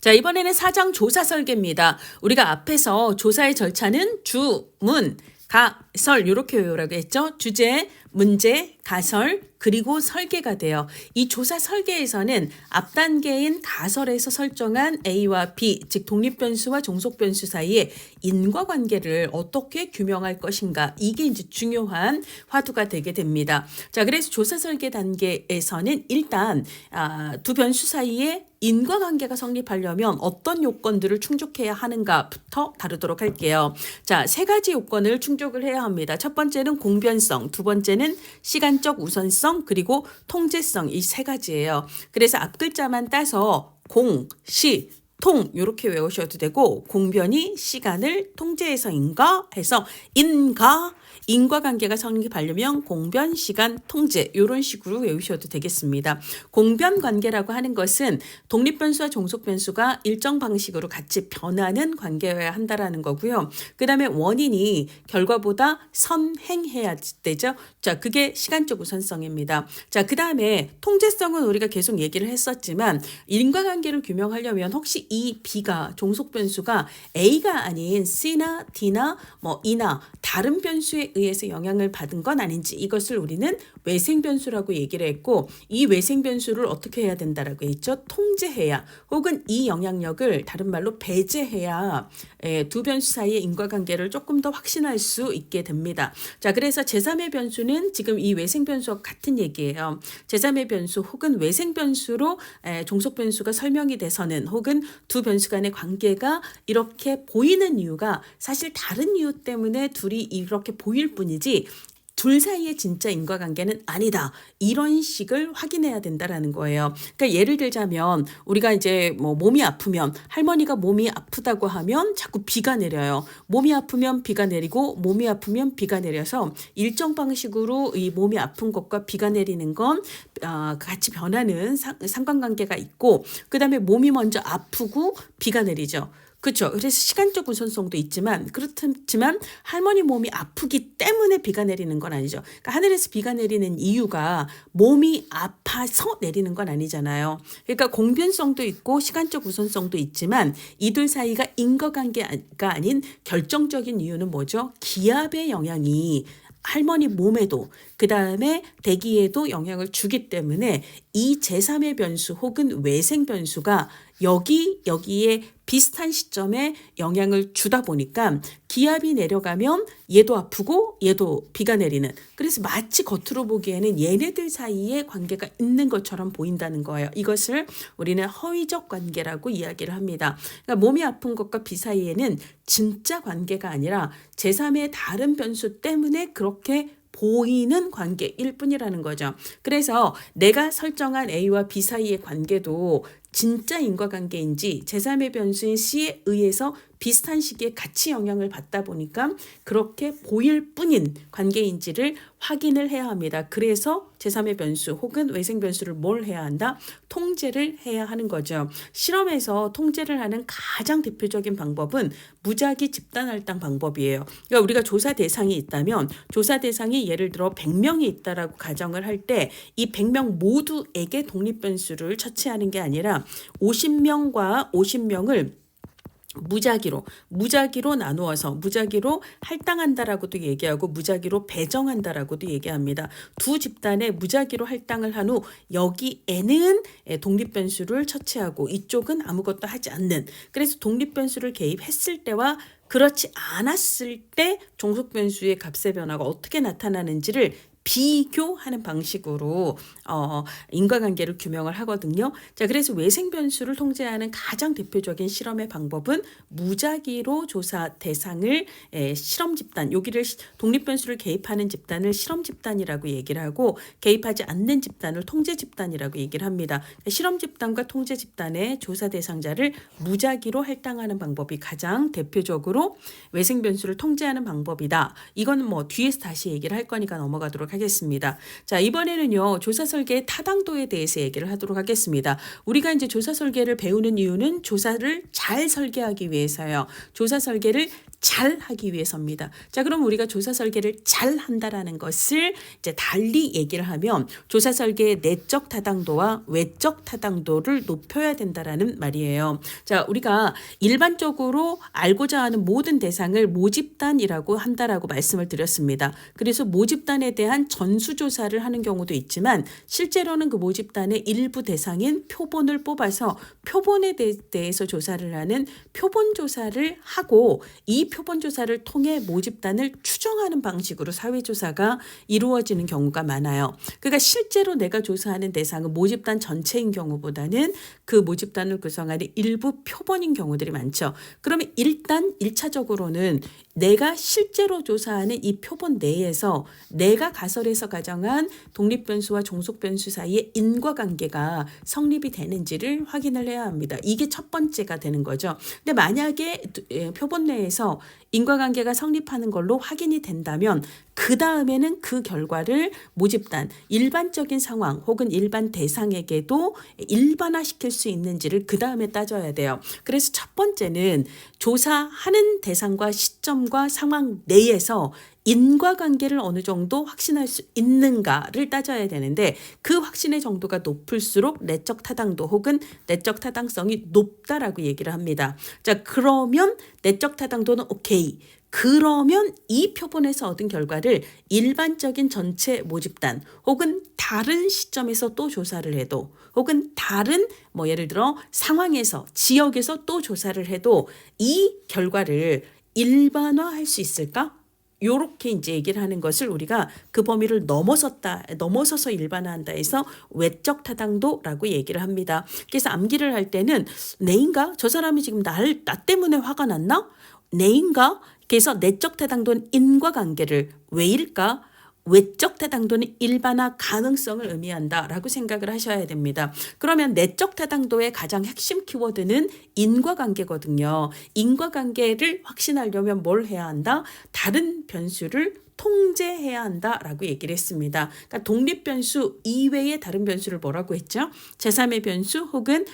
자, 이번에는 사장 조사 설계입니다. 우리가 앞에서 조사의 절차는 주문, 가설 이렇게 외우라고 했죠. 주제, 문제, 가설, 그리고 설계가 돼요. 이 조사 설계에서는 앞 단계인 가설에서 설정한 A와 B, 즉 독립변수와 종속변수 사이의 인과관계를 어떻게 규명할 것인가, 이게 이제 중요한 화두가 되게 됩니다. 자, 그래서 조사 설계 단계에서는 일단 두 변수 사이에 인과관계가 성립하려면 어떤 요건들을 충족해야 하는가부터 다루도록 할게요. 자, 세 가지 요건을 충족을 해야 합니다. 첫 번째는 공변성, 두 번째는 시간적 우선성, 그리고 통제성, 이 세 가지예요. 그래서 앞 글자만 따서 공, 시, 통 이렇게 외우셔도 되고, 공변이 시간을 통제해서 인가해서 인과관계가 성립하려면 공변, 시간, 통제 이런 식으로 외우셔도 되겠습니다. 공변관계라고 하는 것은 독립변수와 종속변수가 일정 방식으로 같이 변하는 관계여야 한다라는 거고요. 그 다음에 원인이 결과보다 선행해야 되죠. 자, 그게 시간적 우선성입니다. 자, 그 다음에 통제성은 우리가 계속 얘기를 했었지만, 인과관계를 규명하려면 혹시 이 B가 종속변수가 A가 아닌 C나 D나 E나 다른 변수에 의해서 영향을 받은 건 아닌지, 이것을 우리는 외생변수라고 얘기를 했고, 이 외생변수를 어떻게 해야 된다라고 했죠? 통제해야, 혹은 이 영향력을 다른 말로 배제해야 두 변수 사이의 인과관계를 조금 더 확신할 수 있게 됩니다. 자, 그래서 제3의 변수는 지금 이 외생변수와 같은 얘기예요. 제3의 변수 혹은 외생변수로 종속변수가 설명이 돼서는, 혹은 두 변수 간의 관계가 이렇게 보이는 이유가 사실 다른 이유 때문에 둘이 이렇게 보일 뿐이지 둘 사이의 진짜 인과관계는 아니다, 이런 식을 확인해야 된다라는 거예요. 그러니까 예를 들자면 우리가 이제 몸이 아프면, 할머니가 몸이 아프다고 하면 자꾸 비가 내려요. 몸이 아프면 비가 내리고, 몸이 아프면 비가 내려서 일정 방식으로 이 몸이 아픈 것과 비가 내리는 건 같이 변하는 상관관계가 있고, 그 다음에 몸이 먼저 아프고 비가 내리죠. 그렇죠. 그래서 시간적 우선성도 있지만, 그렇지만 할머니 몸이 아프기 때문에 비가 내리는 건 아니죠. 그러니까 하늘에서 비가 내리는 이유가 몸이 아파서 내리는 건 아니잖아요. 그러니까 공변성도 있고 시간적 우선성도 있지만, 이들 사이가 인과관계가 아닌 결정적인 이유는 뭐죠? 기압의 영향이 할머니 몸에도, 그 다음에 대기에도 영향을 주기 때문에 이 제3의 변수 혹은 외생 변수가 여기에 비슷한 시점에 영향을 주다 보니까 기압이 내려가면 얘도 아프고 얘도 비가 내리는, 그래서 마치 겉으로 보기에는 얘네들 사이에 관계가 있는 것처럼 보인다는 거예요. 이것을 우리는 허위적 관계라고 이야기를 합니다. 그러니까 몸이 아픈 것과 비 사이에는 진짜 관계가 아니라 제3의 다른 변수 때문에 그렇게 보이는 관계일 뿐이라는 거죠. 그래서 내가 설정한 A와 B 사이의 관계도 진짜 인과관계인지 제3의 변수인 C에 의해서 비슷한 시기에 같이 영향을 받다 보니까 그렇게 보일 뿐인 관계인지를 확인을 해야 합니다. 그래서 제3의 변수 혹은 외생 변수를 뭘 해야 한다? 통제를 해야 하는 거죠. 실험에서 통제를 하는 가장 대표적인 방법은 무작위 집단 할당 방법이에요. 그러니까 우리가 조사 대상이 있다면, 조사 대상이 예를 들어 100명이 있다라고 가정을 할 때 이 100명 모두에게 독립 변수를 처치하는 게 아니라 50명과 50명을 무작위로 나누어서 무작위로 할당한다라고도 얘기하고, 무작위로 배정한다라고도 얘기합니다. 두 집단에 무작위로 할당을 한 후 여기에는 독립 변수를 처치하고 이쪽은 아무것도 하지 않는, 그래서 독립 변수를 개입했을 때와 그렇지 않았을 때 종속 변수의 값의 변화가 어떻게 나타나는지를 비교하는 방식으로 인과관계를 규명을 하거든요. 자, 그래서 외생 변수를 통제하는 가장 대표적인 실험의 방법은 무작위로 조사 대상을 실험 집단, 여기를 독립 변수를 개입하는 집단을 실험 집단이라고 얘기를 하고, 개입하지 않는 집단을 통제 집단이라고 얘기를 합니다. 실험 집단과 통제 집단의 조사 대상자를 무작위로 할당하는 방법이 가장 대표적으로 외생 변수를 통제하는 방법이다. 이거는 뒤에서 다시 얘기를 할 거니까 넘어가도록 하겠습니다. 자, 이번에는요, 조사 설계의 타당도에 대해서 얘기를 하도록 하겠습니다. 우리가 이제 조사 설계를 배우는 이유는 조사를 잘 설계하기 위해서요. 조사 설계를 잘 하기 위해서입니다. 자, 그럼 우리가 조사 설계를 잘 한다라는 것을 이제 달리 얘기를 하면 조사 설계의 내적 타당도와 외적 타당도를 높여야 된다라는 말이에요. 자, 우리가 일반적으로 알고자 하는 모든 대상을 모집단이라고 한다라고 말씀을 드렸습니다. 그래서 모집단에 대한 전수조사를 하는 경우도 있지만 실제로는 그 모집단의 일부 대상인 표본을 뽑아서 표본에 대해서 조사를 하는 표본조사를 하고 이 표본조사를 통해 모집단을 추정하는 방식으로 사회조사가 이루어지는 경우가 많아요. 그러니까 실제로 내가 조사하는 대상은 모집단 전체인 경우보다는 그 모집단을 구성하는 일부 표본인 경우들이 많죠. 그러면 일단 1차적으로는 내가 실제로 조사하는 이 표본 내에서 내가 가설에서 가정한 독립변수와 종속변수 사이의 인과관계가 성립이 되는지를 확인을 해야 합니다. 이게 첫 번째가 되는 거죠. 근데 만약에 표본 내에서 인과관계가 성립하는 걸로 확인이 된다면 그 다음에는 그 결과를 모집단, 일반적인 상황 혹은 일반 대상에게도 일반화시킬 수 있는지를 그 다음에 따져야 돼요. 그래서 첫 번째는 조사하는 대상과 시점과 상황 내에서 인과관계를 어느 정도 확신할 수 있는가를 따져야 되는데 그 확신의 정도가 높을수록 내적 타당도 혹은 내적 타당성이 높다라고 얘기를 합니다. 자, 그러면 내적 타당도는 오케이. 그러면 이 표본에서 얻은 결과를 일반적인 전체 모집단 혹은 다른 시점에서 또 조사를 해도 혹은 다른 예를 들어 상황에서 지역에서 또 조사를 해도 이 결과를 일반화할 수 있을까? 요렇게 이제 얘기를 하는 것을 우리가 그 범위를 넘어서서 일반화한다 해서 외적 타당도라고 얘기를 합니다. 그래서 암기를 할 때는 내인가? 저 사람이 지금 나 때문에 화가 났나? 내인가? 그래서 내적 타당도는 인과관계를 왜일까? 외적 타당도는 일반화 가능성을 의미한다라고 생각을 하셔야 됩니다. 그러면 내적 타당도의 가장 핵심 키워드는 인과관계거든요. 인과관계를 확신하려면 뭘 해야 한다? 다른 변수를 통제해야 한다라고 얘기를 했습니다. 그러니까 독립변수 이외의 다른 변수를 뭐라고 했죠? 제3의 변수 혹은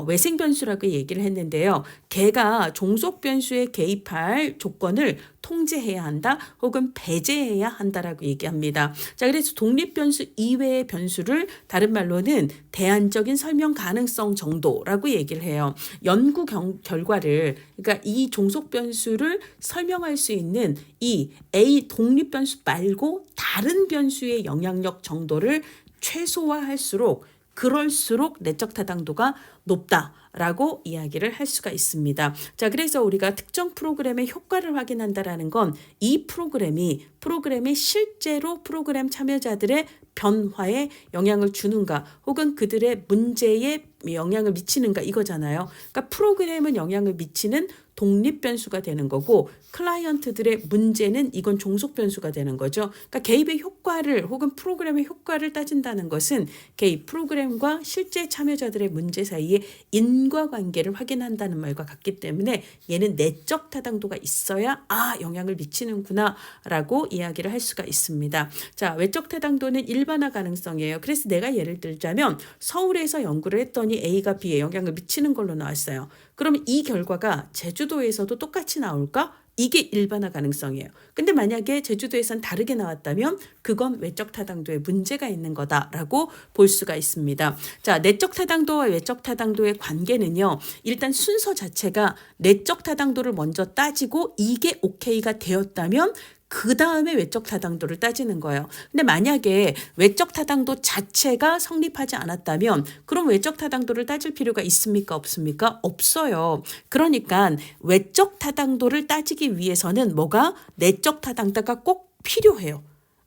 외생변수라고 얘기를 했는데요. 걔가 종속변수에 개입할 조건을 통제해야 한다 혹은 배제해야 한다라고 얘기합니다. 자, 그래서 독립변수 이외의 변수를 다른 말로는 대안적인 설명 가능성 정도라고 얘기를 해요. 연구 결과를 그러니까 이 종속변수를 설명할 수 있는 이 A 독립변수 말고 다른 변수의 영향력 정도를 최소화할수록 그럴수록 내적 타당도가 높다라고 이야기를 할 수가 있습니다. 자, 그래서 우리가 특정 프로그램의 효과를 확인한다라는 건 이 프로그램이 실제로 프로그램 참여자들의 변화에 영향을 주는가 혹은 그들의 문제에 영향을 미치는가 이거잖아요. 그러니까 프로그램은 영향을 미치는 독립 변수가 되는 거고 클라이언트들의 문제는 이건 종속 변수가 되는 거죠. 그러니까 개입의 효과를 혹은 프로그램의 효과를 따진다는 것은 개입 프로그램과 실제 참여자들의 문제 사이에 인과관계를 확인한다는 말과 같기 때문에 얘는 내적 타당도가 있어야 영향을 미치는구나 라고 이야기를 할 수가 있습니다. 자, 외적 타당도는 일반화 가능성이에요. 그래서 내가 예를 들자면 서울에서 연구를 했더니 A가 B에 영향을 미치는 걸로 나왔어요. 그러면 이 결과가 제주도에서도 똑같이 나올까? 이게 일반화 가능성이에요. 근데 만약에 제주도에선 다르게 나왔다면 그건 외적 타당도에 문제가 있는 거다라고 볼 수가 있습니다. 자, 내적 타당도와 외적 타당도의 관계는요. 일단 순서 자체가 내적 타당도를 먼저 따지고 이게 오케이가 되었다면 그 다음에 외적 타당도를 따지는 거예요. 근데 만약에 외적 타당도 자체가 성립하지 않았다면 그럼 외적 타당도를 따질 필요가 있습니까? 없습니까? 없어요. 그러니까 외적 타당도를 따지기 위해서는 뭐가? 내적 타당도가 꼭 필요해요.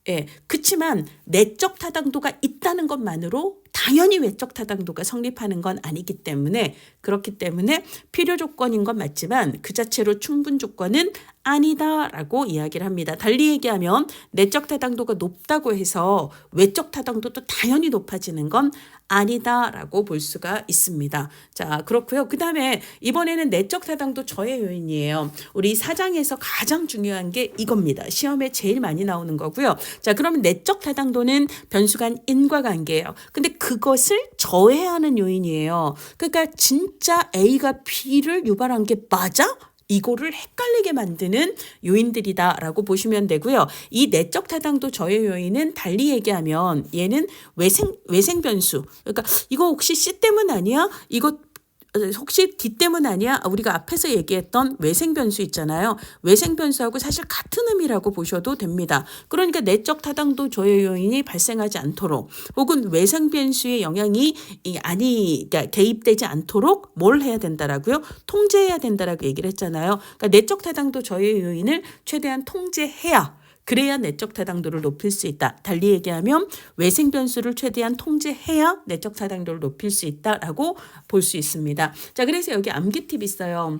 예, 그렇지만 내적 타당도가 있다는 것만으로 당연히 외적 타당도가 성립하는 건 아니기 때문에 그렇기 때문에 필요 조건인 건 맞지만 그 자체로 충분 조건은 아니다라고 이야기를 합니다. 달리 얘기하면 내적 타당도가 높다고 해서 외적 타당도도 당연히 높아지는 건 아니다라고 볼 수가 있습니다. 자, 그렇고요. 그 다음에 이번에는 내적 타당도 저해 요인이에요. 우리 4장에서 가장 중요한 게 이겁니다. 시험에 제일 많이 나오는 거고요. 자, 그러면 내적 타당도는 변수 간 인과관계예요. 근데 그것을 저해하는 요인이에요. 그러니까 진짜 A가 B를 유발한 게 맞아? 이거를 헷갈리게 만드는 요인들이다라고 보시면 되고요. 이 내적 타당도 저해 요인은 달리 얘기하면 얘는 외생 변수. 그러니까 이거 혹시 C 때문 아니야? 이거 혹시 D 때문 아니야? 우리가 앞에서 얘기했던 외생 변수 있잖아요. 외생 변수하고 사실 같은 의미라고 보셔도 됩니다. 그러니까 내적 타당도 저해 요인이 발생하지 않도록 혹은 외생 변수의 영향이 그러니까 개입되지 않도록 뭘 해야 된다라고요? 통제해야 된다라고 얘기를 했잖아요. 그러니까 내적 타당도 저해 요인을 최대한 통제해야 그래야 내적 타당도를 높일 수 있다. 달리 얘기하면 외생 변수를 최대한 통제해야 내적 타당도를 높일 수 있다라고 볼 수 있습니다. 자, 그래서 여기 암기 팁 있어요.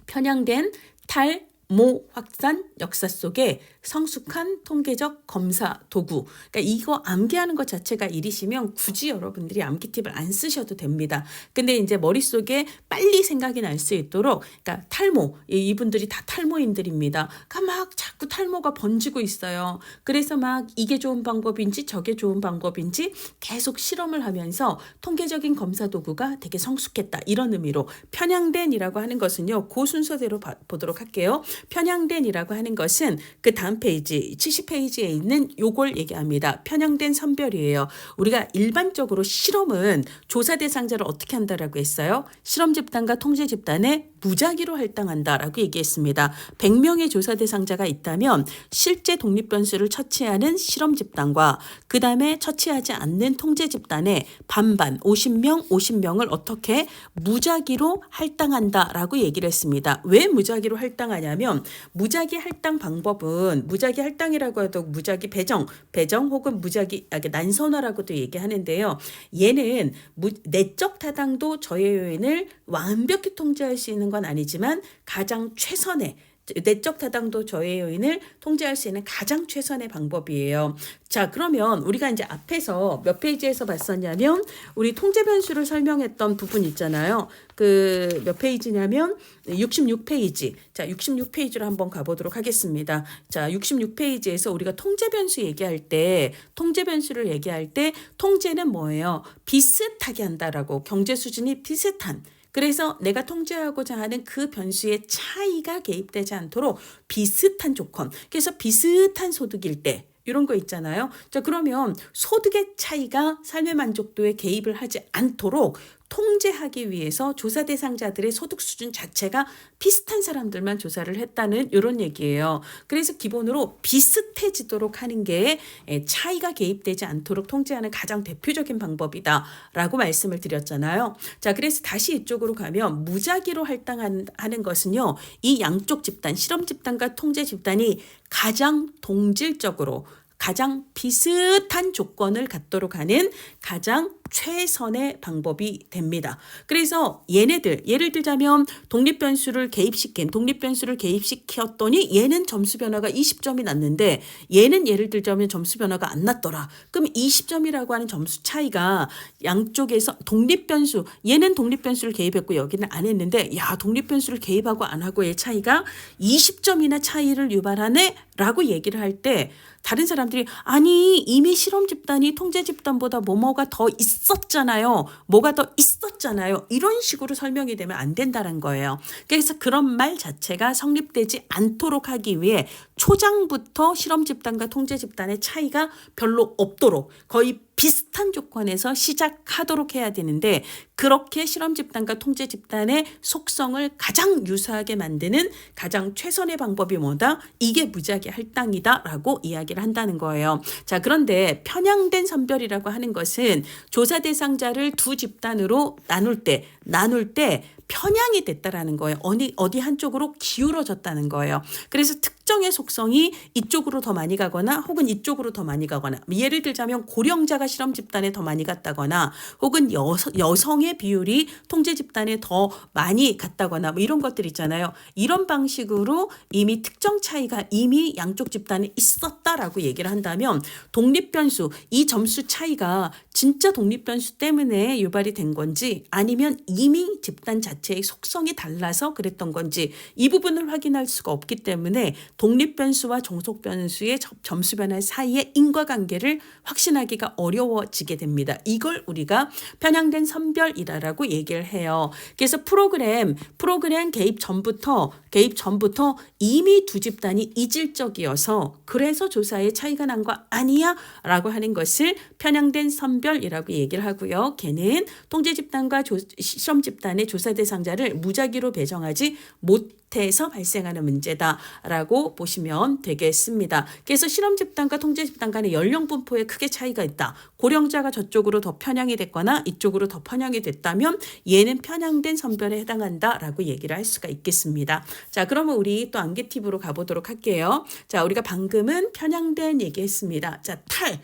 편향된 탈모 확산 역사 속에 성숙한 통계적 검사 도구. 그러니까 이거 암기하는 것 자체가 일이시면 굳이 여러분들이 암기 팁을 안 쓰셔도 됩니다. 근데 이제 머릿속에 빨리 생각이 날 수 있도록 그러니까 탈모, 이분들이 다 탈모인들입니다. 그러니까 막 자꾸 탈모가 번지고 있어요. 그래서 막 이게 좋은 방법인지 저게 좋은 방법인지 계속 실험을 하면서 통계적인 검사 도구가 되게 성숙했다. 이런 의미로 편향된이라고 하는 것은요. 그 순서대로 보도록 할게요. 편향된이라고 하는 것은 그 다음 페이지 70페이지에 있는 요걸 얘기합니다. 편향된 선별이에요. 우리가 일반적으로 실험은 조사 대상자를 어떻게 한다라고 했어요? 실험 집단과 통제 집단에 무작위로 할당한다라고 얘기했습니다. 100명의 조사 대상자가 있다면 실제 독립 변수를 처치하는 실험 집단과 그 다음에 처치하지 않는 통제 집단의 반반 50명을 어떻게 무작위로 할당한다라고 얘기를 했습니다. 왜 무작위로 할당하냐면 무작위 할당 방법은 무작위 할당이라고 해도 무작위 배정 혹은 무작위 난선화라고도 얘기하는데요. 얘는 내적 타당도 저해 요인을 완벽히 통제할 수 있는 건 아니지만 가장 최선의 내적 타당도 저해 요인을 통제할 수 있는 가장 최선의 방법이에요. 자, 그러면 우리가 이제 앞에서 몇 페이지에서 봤었냐면 우리 통제 변수를 설명했던 부분 있잖아요. 그 몇 페이지냐면 66페이지. 자, 66페이지로 한번 가보도록 하겠습니다. 자, 66페이지에서 우리가 통제 변수 얘기할 때 통제 변수를 얘기할 때 통제는 뭐예요? 비슷하게 한다라고 경제 수준이 비슷한 그래서 내가 통제하고자 하는 그 변수의 차이가 개입되지 않도록 비슷한 조건. 그래서 비슷한 소득일 때 이런 거 있잖아요. 자, 그러면 소득의 차이가 삶의 만족도에 개입을 하지 않도록 통제하기 위해서 조사 대상자들의 소득 수준 자체가 비슷한 사람들만 조사를 했다는 이런 얘기예요. 그래서 기본으로 비슷해지도록 하는 게 차이가 개입되지 않도록 통제하는 가장 대표적인 방법이다라고 말씀을 드렸잖아요. 자, 그래서 다시 이쪽으로 가면 무작위로 할당하는 것은요. 이 양쪽 집단, 실험 집단과 통제 집단이 가장 동질적으로 가장 비슷한 조건을 갖도록 하는 가장 최선의 방법이 됩니다. 그래서 얘네들 예를 들자면 독립 변수를 개입시켰더니 얘는 점수 변화가 20점이 났는데 얘는 예를 들자면 점수 변화가 안 났더라. 그럼 20점이라고 하는 점수 차이가 양쪽에서 독립 변수 얘는 독립 변수를 개입했고 여기는 안 했는데 야 독립 변수를 개입하고 안 하고의 차이가 20점이나 차이를 유발하네 라고 얘기를 할 때 다른 사람들이 아니 이미 실험 집단이 통제 집단보다 뭐가 더 있었잖아요. 뭐가 더 있었잖아요. 이런 식으로 설명이 되면 안 된다는 거예요. 그래서 그런 말 자체가 성립되지 않도록 하기 위해 초장부터 실험 집단과 통제 집단의 차이가 별로 없도록 거의 비슷한 조건에서 시작하도록 해야 되는데 그렇게 실험 집단과 통제 집단의 속성을 가장 유사하게 만드는 가장 최선의 방법이 뭐다? 이게 무작위 할당이다라고 이야기를 한다는 거예요. 자, 그런데 편향된 선별이라고 하는 것은 조사 대상자를 두 집단으로 나눌 때 편향이 됐다라는 거예요. 어디 한쪽으로 기울어졌다는 거예요. 그래서 특정의 속성이 이쪽으로 더 많이 가거나 혹은 이쪽으로 더 많이 가거나 예를 들자면 고령자가 실험 집단에 더 많이 갔다거나 혹은 여성의 비율이 통제 집단에 더 많이 갔다거나 뭐 이런 것들 있잖아요. 이런 방식으로 이미 특정 차이가 이미 양쪽 집단에 있었다라고 얘기를 한다면 독립 변수 이 점수 차이가 진짜 독립 변수 때문에 유발이 된 건지 아니면 이미 집단 자체의 속성이 달라서 그랬던 건지 이 부분을 확인할 수가 없기 때문에 독립 변수와 종속 변수의 점수 변화 사이의 인과관계를 확신하기가 어려워지게 됩니다. 이걸 우리가 편향된 선별 선별이라고 얘기를 해요. 그래서 프로그램 개입 전부터 이미 두 집단이 이질적이어서 그래서 조사에 차이가 난 거 아니야? 라고 하는 것을 편향된 선별이라고 얘기를 하고요. 걔는 통제 집단과 실험 집단의 조사 대상자를 무작위로 배정하지 못해서 발생하는 문제다라고 보시면 되겠습니다. 그래서 실험 집단과 통제 집단 간의 연령 분포에 크게 차이가 있다. 고령자가 저쪽으로 더 편향이 됐거나 이쪽으로 더 편향이 됐다면 얘는 편향된 선별에 해당한다라고 얘기를 할 수가 있겠습니다. 자, 그러면 우리 또 안개 팁으로 가보도록 할게요. 자, 우리가 방금은 편향된 얘기했습니다. 자, 탈.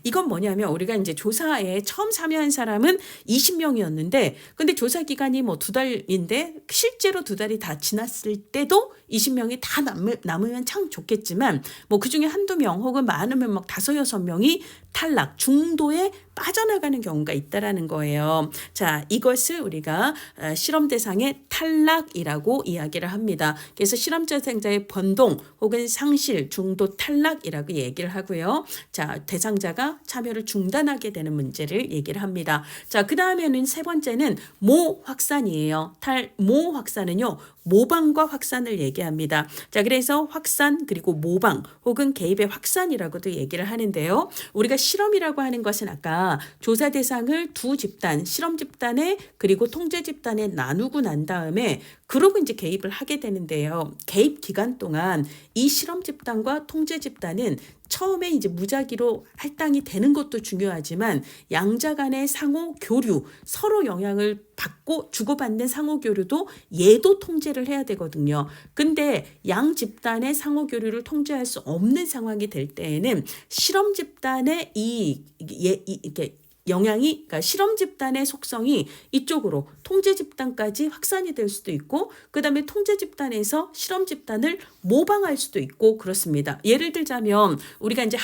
이건 뭐냐면 우리가 이제 조사에 처음 참여한 사람은 20명이었는데 근데 조사 기간이 뭐 2달인데 실제로 2달이 다 지났을 때도 20명이 다 남으면 참 좋겠지만 뭐 그중에 한두 명 혹은 많으면 막 5, 6명이 탈락, 중도에 빠져나가는 경우가 있다라는 거예요. 자, 이것을 우리가 실험 대상의 탈락이라고 이야기를 합니다. 그래서 실험 대상자의 변동 혹은 상실, 중도 탈락이라고 얘기를 하고요. 자, 대상자가 참여를 중단하게 되는 문제를 얘기를 합니다. 자, 그 다음에는 세 번째는 모 확산이에요. 모 확산은요, 모방과 확산을 얘기합니다. 자, 그래서 확산 그리고 모방 혹은 개입의 확산이라고도 얘기를 하는데요. 우리가 실험이라고 하는 것은 아까 조사 대상을 두 집단, 실험 집단에 그리고 통제 집단에 나누고 난 다음에 그러고 이제 개입을 하게 되는데요. 개입 기간 동안 이 실험 집단과 통제 집단은 처음에 이제 무작위로 할당이 되는 것도 중요하지만 양자 간의 상호 교류, 서로 영향을 받고 주고받는 상호 교류도 얘도 통제를 해야 되거든요. 근데 양 집단의 상호 교류를 통제할 수 없는 상황이 될 때에는 실험 집단의 이게 영향이, 그러니까 실험 집단의 속성이 이쪽으로 통제 집단까지 확산이 될 수도 있고 그 다음에 통제 집단에서 실험 집단을 모방할 수도 있고 그렇습니다. 예를 들자면 우리가 이제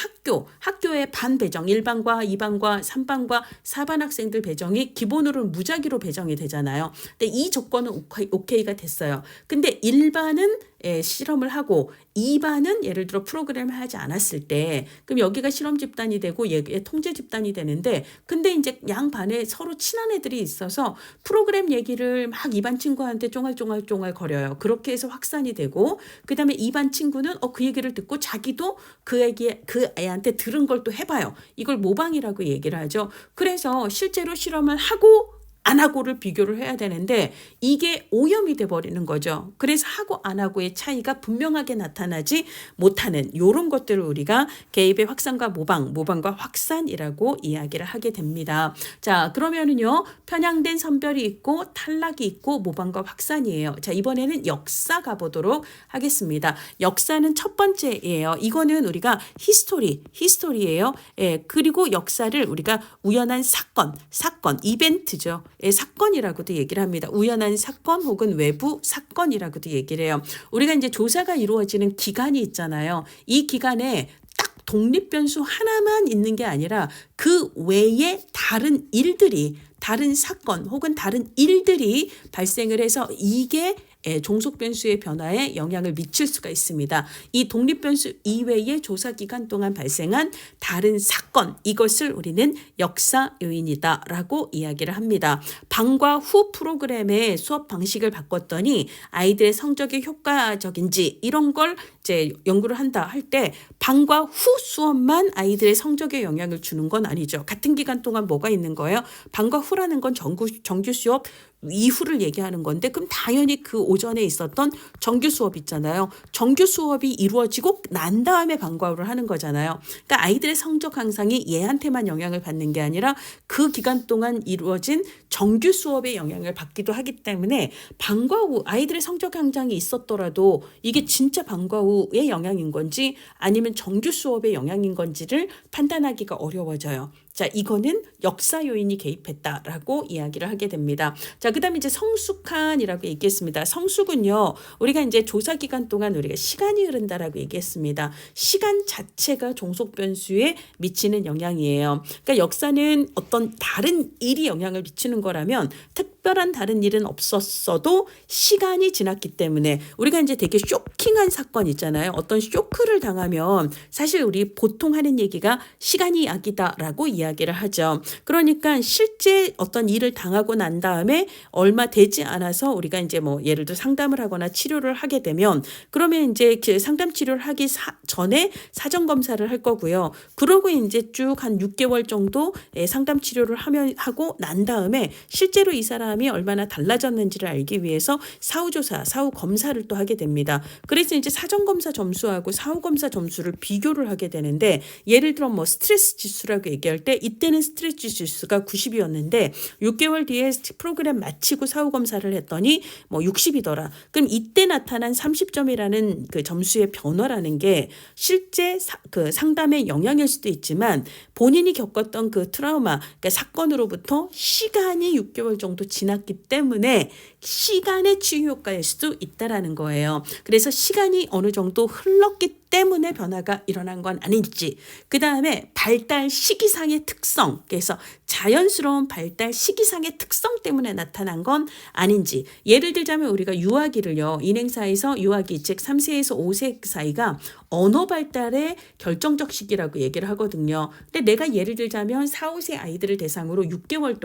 학교의 반 배정 1반과 2반과 3반과 4반 학생들 배정이 기본으로는 무작위로 배정이 되잖아요. 근데 이 조건은 오케이가 됐어요. 근데 1반은 실험을 하고 2반은 예를 들어 프로그램을 하지 않았을 때 그럼 여기가 실험 집단이 되고 얘가 통제 집단이 되는데 근데 이제 양 반에 서로 친한 애들이 있어서 프로그램 얘기를 막 2반 친구한테 쫑알쫑알 거려요. 그렇게 해서 확산이 되고 그 다음에 2반 친구는 그 얘기를 듣고 자기도 그 애한테 들은 걸 또 해봐요. 이걸 모방이라고 얘기를 하죠. 그래서 실제로 실험을 하고 안 하고를 비교를 해야 되는데 이게 오염이 돼버리는 거죠. 그래서 하고 안 하고의 차이가 분명하게 나타나지 못하는 이런 것들을 우리가 개입의 확산과 모방과 확산이라고 이야기를 하게 됩니다. 자, 그러면은요 편향된 선별이 있고 탈락이 있고 모방과 확산이에요. 자, 이번에는 역사 가보도록 하겠습니다. 역사는 첫 번째예요. 이거는 우리가 히스토리예요. 그리고 역사를 우리가 우연한 사건, 이벤트죠. 사건이라고도 얘기를 합니다. 우연한 사건 혹은 외부 사건이라고도 얘기를 해요. 우리가 이제 조사가 이루어지는 기간이 있잖아요. 이 기간에 딱 독립 변수 하나만 있는 게 아니라 그 외에 다른 사건 혹은 다른 일들이 발생을 해서 이게 종속 변수의 변화에 영향을 미칠 수가 있습니다. 이 독립 변수 이외의 조사 기간 동안 발생한 다른 사건, 이것을 우리는 역사 요인이다라고 이야기를 합니다. 방과 후 프로그램의 수업 방식을 바꿨더니 아이들의 성적이 효과적인지 이런 걸 이제 연구를 한다 할 때 방과 후 수업만 아이들의 성적에 영향을 주는 건 아니죠. 같은 기간 동안 뭐가 있는 거예요? 방과 후라는 건 정규 수업 이후를 얘기하는 건데 그럼 당연히 그 오전에 있었던 정규 수업 있잖아요. 정규 수업이 이루어지고 난 다음에 방과 후를 하는 거잖아요. 그러니까 아이들의 성적 향상이 얘한테만 영향을 받는 게 아니라 그 기간 동안 이루어진 정규 수업에 영향을 받기도 하기 때문에 방과 후 아이들의 성적 향상이 있었더라도 이게 진짜 방과 후의 영향인 건지 아니면 정규 수업의 영향인 건지를 판단하기가 어려워져요. 자, 이거는 역사 요인이 개입했다라고 이야기를 하게 됩니다. 자, 그 다음에 이제 성숙한이라고 얘기했습니다. 성숙은요, 우리가 이제 조사 기간 동안 우리가 시간이 흐른다라고 얘기했습니다. 시간 자체가 종속 변수에 미치는 영향이에요. 그러니까 역사는 어떤 다른 일이 영향을 미치는 거라면 특별히 특별한 다른 일은 없었어도 시간이 지났기 때문에 우리가 이제 되게 쇼킹한 사건 있잖아요. 어떤 쇼크를 당하면 사실 우리 보통 하는 얘기가 시간이 약이다라고 이야기를 하죠. 그러니까 실제 어떤 일을 당하고 난 다음에 얼마 되지 않아서 우리가 이제 뭐 예를 들어 상담을 하거나 치료를 하게 되면 그러면 이제 그 상담 치료를 하기 전에 사전 검사를 할 거고요. 그러고 이제 쭉 한 6개월 정도 상담 치료를 하고 난 다음에 실제로 이 사람이 얼마나 달라졌는지를 알기 위해서 사후조사, 사후검사를 또 하게 됩니다. 그래서 이제 사전검사 점수하고 사후검사 점수를 비교를 하게 되는데 예를 들어 뭐 스트레스 지수라고 얘기할 때 이때는 스트레스 지수가 90이었는데 6개월 뒤에 프로그램 마치고 사후검사를 했더니 뭐 60이더라. 그럼 이때 나타난 30점이라는 그 점수의 변화라는 게 실제 그 상담의 영향일 수도 있지만 본인이 겪었던 그 트라우마, 그러니까 사건으로부터 시간이 6개월 정도 지났기 때문에 시간의 치유 효과일 수도 있다라는 거예요. 그래서 시간이 어느 정도 흘렀기 때문에 변화가 일어난 건 아닌지, 그 다음에 발달 시기상의 특성, 그래서 자연스러운 발달 시기상의 특성 때문에 나타난 건 아닌지. 예를 들자면 우리가 유아기를요, 인행사에서 유아기 즉 3세에서 5세 사이가 언어 발달의 결정적 시기라고 얘기를 하거든요. 근데 내가 예를 들자면 4, 5세 아이들을 대상으로 6개월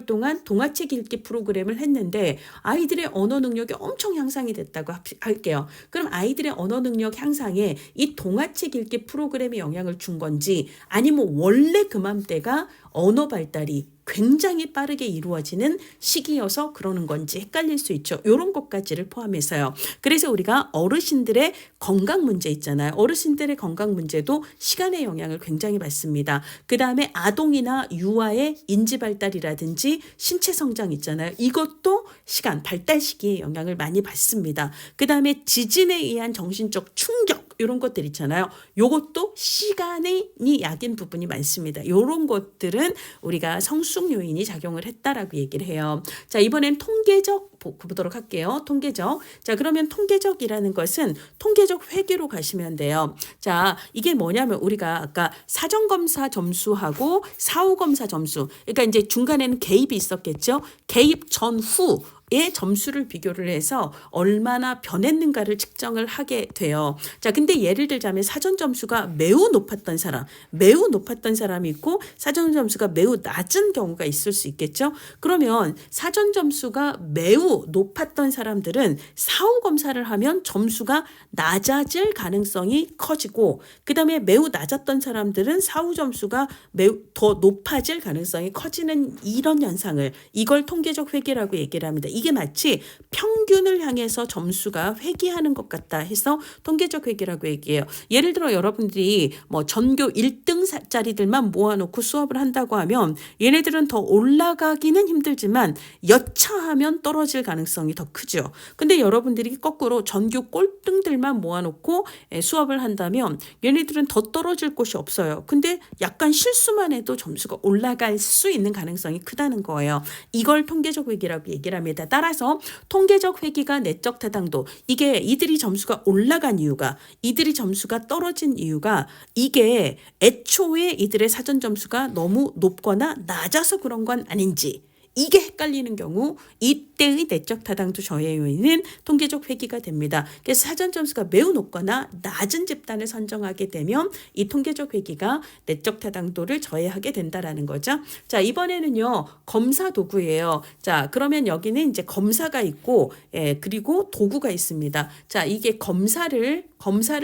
동안 동화책 읽기 프로그램을 했는데 아이들의 언어 능력이 엄청 향상이 됐다고 할게요. 그럼 아이들의 언어 능력 향상에 이 동화책 읽기 프로그램이 영향을 준 건지 아니면 원래 그맘때가 언어 발달이 굉장히 빠르게 이루어지는 시기여서 그러는 건지 헷갈릴 수 있죠. 이런 것까지를 포함해서요. 그래서 우리가 어르신들의 건강 문제 있잖아요. 어르신들의 건강 문제도 시간의 영향을 굉장히 받습니다. 그 다음에 아동이나 유아의 인지 발달이라든지 신체 성장 있잖아요. 이것도 시간, 발달 시기에 영향을 많이 받습니다. 그 다음에 지진에 의한 정신적 충격 이런 것들 있잖아요. 요것도 시간이 약인 부분이 많습니다. 이런 것들은 우리가 성숙 요인이 작용을 했다라고 얘기를 해요. 자, 이번엔 통계적 보도록 할게요. 통계적. 자, 그러면 통계적이라는 것은 통계적 회계로 가시면 돼요. 자, 이게 뭐냐면 우리가 아까 사전검사 점수하고 사후검사 점수. 그러니까 이제 중간에는 개입이 있었겠죠. 개입 전후 의 점수를 비교를 해서 얼마나 변했는가를 측정을 하게 돼요. 자, 근데 예를 들자면 사전 점수가 매우 높았던 사람이 있고 사전 점수가 매우 낮은 경우가 있을 수 있겠죠. 그러면 사전 점수가 매우 높았던 사람들은 사후 검사를 하면 점수가 낮아질 가능성이 커지고, 그 다음에 매우 낮았던 사람들은 사후 점수가 매우 더 높아질 가능성이 커지는 이런 현상을, 이걸 통계적 회계라고 얘기를 합니다. 이게 마치 평균을 향해서 점수가 회귀하는 것 같다 해서 통계적 회계라고 얘기해요. 예를 들어 여러분들이 뭐 전교 1등짜리들만 모아놓고 수업을 한다고 하면 얘네들은 더 올라가기는 힘들지만 여차하면 떨어질 가능성이 더 크죠. 근데 여러분들이 거꾸로 전교 꼴등들만 모아놓고 수업을 한다면 얘네들은 더 떨어질 곳이 없어요. 근데 약간 실수만 해도 점수가 올라갈 수 있는 가능성이 크다는 거예요. 이걸 통계적 회계라고 얘기를 합니다. 따라서 통계적 회귀가 내적 타당도, 이게 이들이 점수가 올라간 이유가, 이들이 점수가 떨어진 이유가 이게 애초에 이들의 사전 점수가 너무 높거나 낮아서 그런 건 아닌지, 이게 헷갈리는 경우 이때의 내적 타당도 저해 요인은 통계적 회귀가 됩니다. 그래서 사전 점수가 매우 높거나 낮은 집단을 선정하게 되면 이 통계적 회귀가 내적 타당도를 저해하게 된다라는 거죠. 자, 이번에는요 검사 도구예요. 자, 그러면 여기는 이제 검사가 있고 그리고 도구가 있습니다. 자, 이게 검사를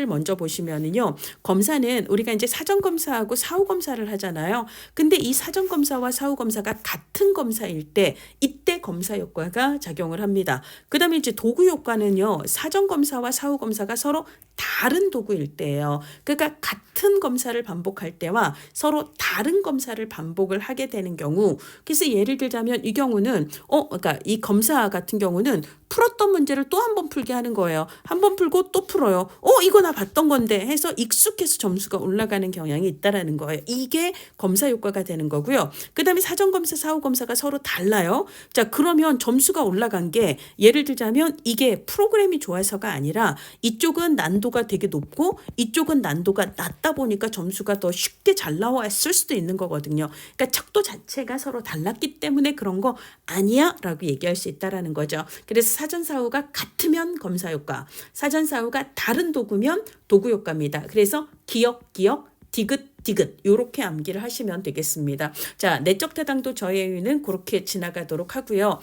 먼저 보시면은요, 검사는 우리가 이제 사전 검사하고 사후 검사를 하잖아요. 근데 이 사전 검사와 사후 검사가 같은 검사일 때 이때 검사 효과가 작용을 합니다. 그다음에 이제 도구 효과는요, 사전 검사와 사후 검사가 서로 다른 도구일 때예요. 그러니까 같은 검사를 반복할 때와 서로 다른 검사를 반복을 하게 되는 경우, 그래서 예를 들자면 이 경우는 그러니까 이 검사 같은 경우는 풀었던 문제를 또 한 번 풀게 하는 거예요. 한 번 풀고 또 풀어요. 이거 나 봤던 건데 해서 익숙해서 점수가 올라가는 경향이 있다라는 거예요. 이게 검사 효과가 되는 거고요. 그다음에 사전검사, 사후검사가 서로 달라요. 자, 그러면 점수가 올라간 게 예를 들자면 이게 프로그램이 좋아서가 아니라 이쪽은 난도가 되게 높고 이쪽은 난도가 낮다 보니까 점수가 더 쉽게 잘 나왔을 수도 있는 거거든요. 그러니까 척도 자체가 서로 달랐기 때문에 그런 거 아니야 라고 얘기할 수 있다라는 거죠. 그래서 사전사후가 같으면 검사 효과, 사전사후가 다른 도구면 도구 효과입니다. 그래서 기억, 디귿 요렇게 암기를 하시면 되겠습니다. 자, 내적 타당도 저해율은 그렇게 지나가도록 하고요.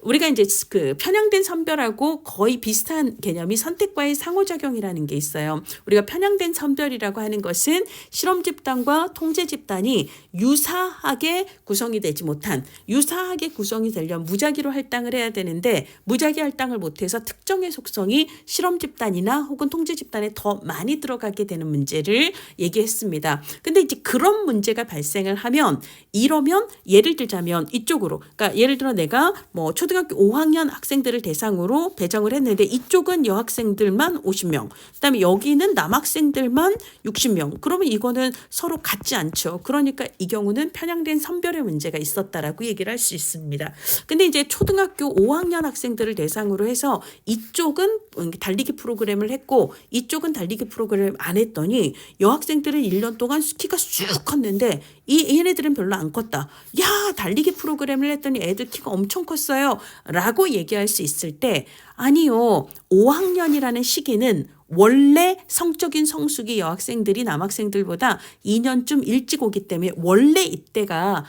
우리가 이제 그 편향된 선별하고 거의 비슷한 개념이 선택과의 상호작용이라는 게 있어요. 우리가 편향된 선별이라고 하는 것은 실험 집단과 통제 집단이 유사하게 구성이 되지 못한, 유사하게 구성이 되려면 무작위로 할당을 해야 되는데 무작위 할당을 못해서 특정의 속성이 실험 집단이나 혹은 통제 집단에 더 많이 들어가게 되는 문제를 얘기했습니다. 근데 이제 그런 문제가 발생을 하면 이러면 예를 들자면 이쪽으로, 그러니까 예를 들어 내가 뭐 초등학교 5학년 학생들을 대상으로 배정을 했는데 이쪽은 여학생들만 50명, 그다음에 여기는 남학생들만 60명. 그러면 이거는 서로 같지 않죠. 그러니까 이 경우는 편향된 선별의 문제가 있었다라고 얘기를 할 수 있습니다. 근데 이제 초등학교 5학년 학생들을 대상으로 해서 이쪽은 달리기 프로그램을 했고 이쪽은 달리기 프로그램을 안 했더니 여학생들은 1년 동안 키가 쑥 컸는데 얘네들은 별로 안 컸다. 야, 달리기 프로그램을 했더니 애들 키가 엄청 컸어요 라고 얘기할 수 있을 때, 아니요, 5학년이라는 시기는 원래 성적인 성숙이 여학생들이 남학생들보다 2년쯤 일찍 오기 때문에 원래 이때가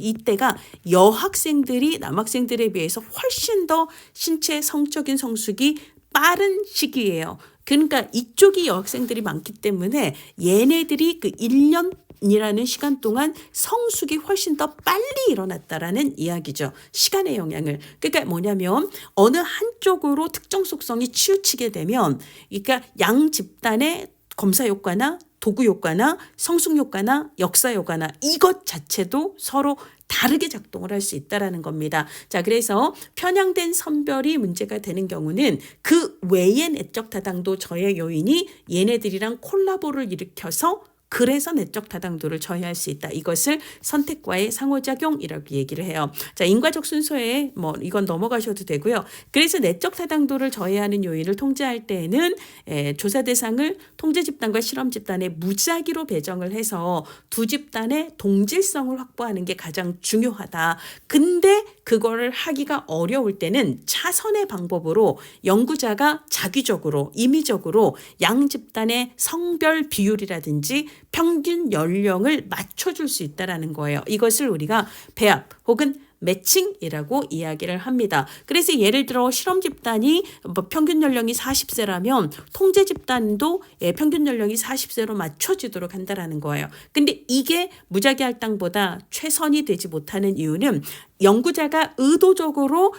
이때가 여학생들이 남학생들에 비해서 훨씬 더 신체 성적인 성숙이 빠른 시기예요. 그러니까 이쪽이 여학생들이 많기 때문에 얘네들이 그 1년이라는 시간 동안 성숙이 훨씬 더 빨리 일어났다라는 이야기죠. 시간의 영향을. 그러니까 뭐냐면 어느 한쪽으로 특정 속성이 치우치게 되면, 그러니까 양 집단의 검사 효과나 도구 효과나 성숙 효과나 역사 효과나 이것 자체도 서로 다르게 작동을 할 수 있다라는 겁니다. 자, 그래서 편향된 선별이 문제가 되는 경우는 그 외의 내적 타당도 저해 요인이 얘네들이랑 콜라보를 일으켜서 그래서 내적 타당도를 저해할 수 있다. 이것을 선택과의 상호작용이라고 얘기를 해요. 자, 인과적 순서에 뭐 이건 넘어가셔도 되고요. 그래서 내적 타당도를 저해하는 요인을 통제할 때에는 조사 대상을 통제 집단과 실험 집단의 무작위로 배정을 해서 두 집단의 동질성을 확보하는 게 가장 중요하다. 근데 그거를 하기가 어려울 때는 차선의 방법으로 연구자가 자기적으로 임의적으로 양 집단의 성별 비율이라든지 평균 연령을 맞춰줄 수 있다라는 거예요. 이것을 우리가 배합 혹은 매칭이라고 이야기를 합니다. 그래서 예를 들어 실험 집단이 평균 연령이 40세라면 통제 집단도 평균 연령이 40세로 맞춰지도록 한다라는 거예요. 근데 이게 무작위 할당보다 최선이 되지 못하는 이유는 연구자가 의도적으로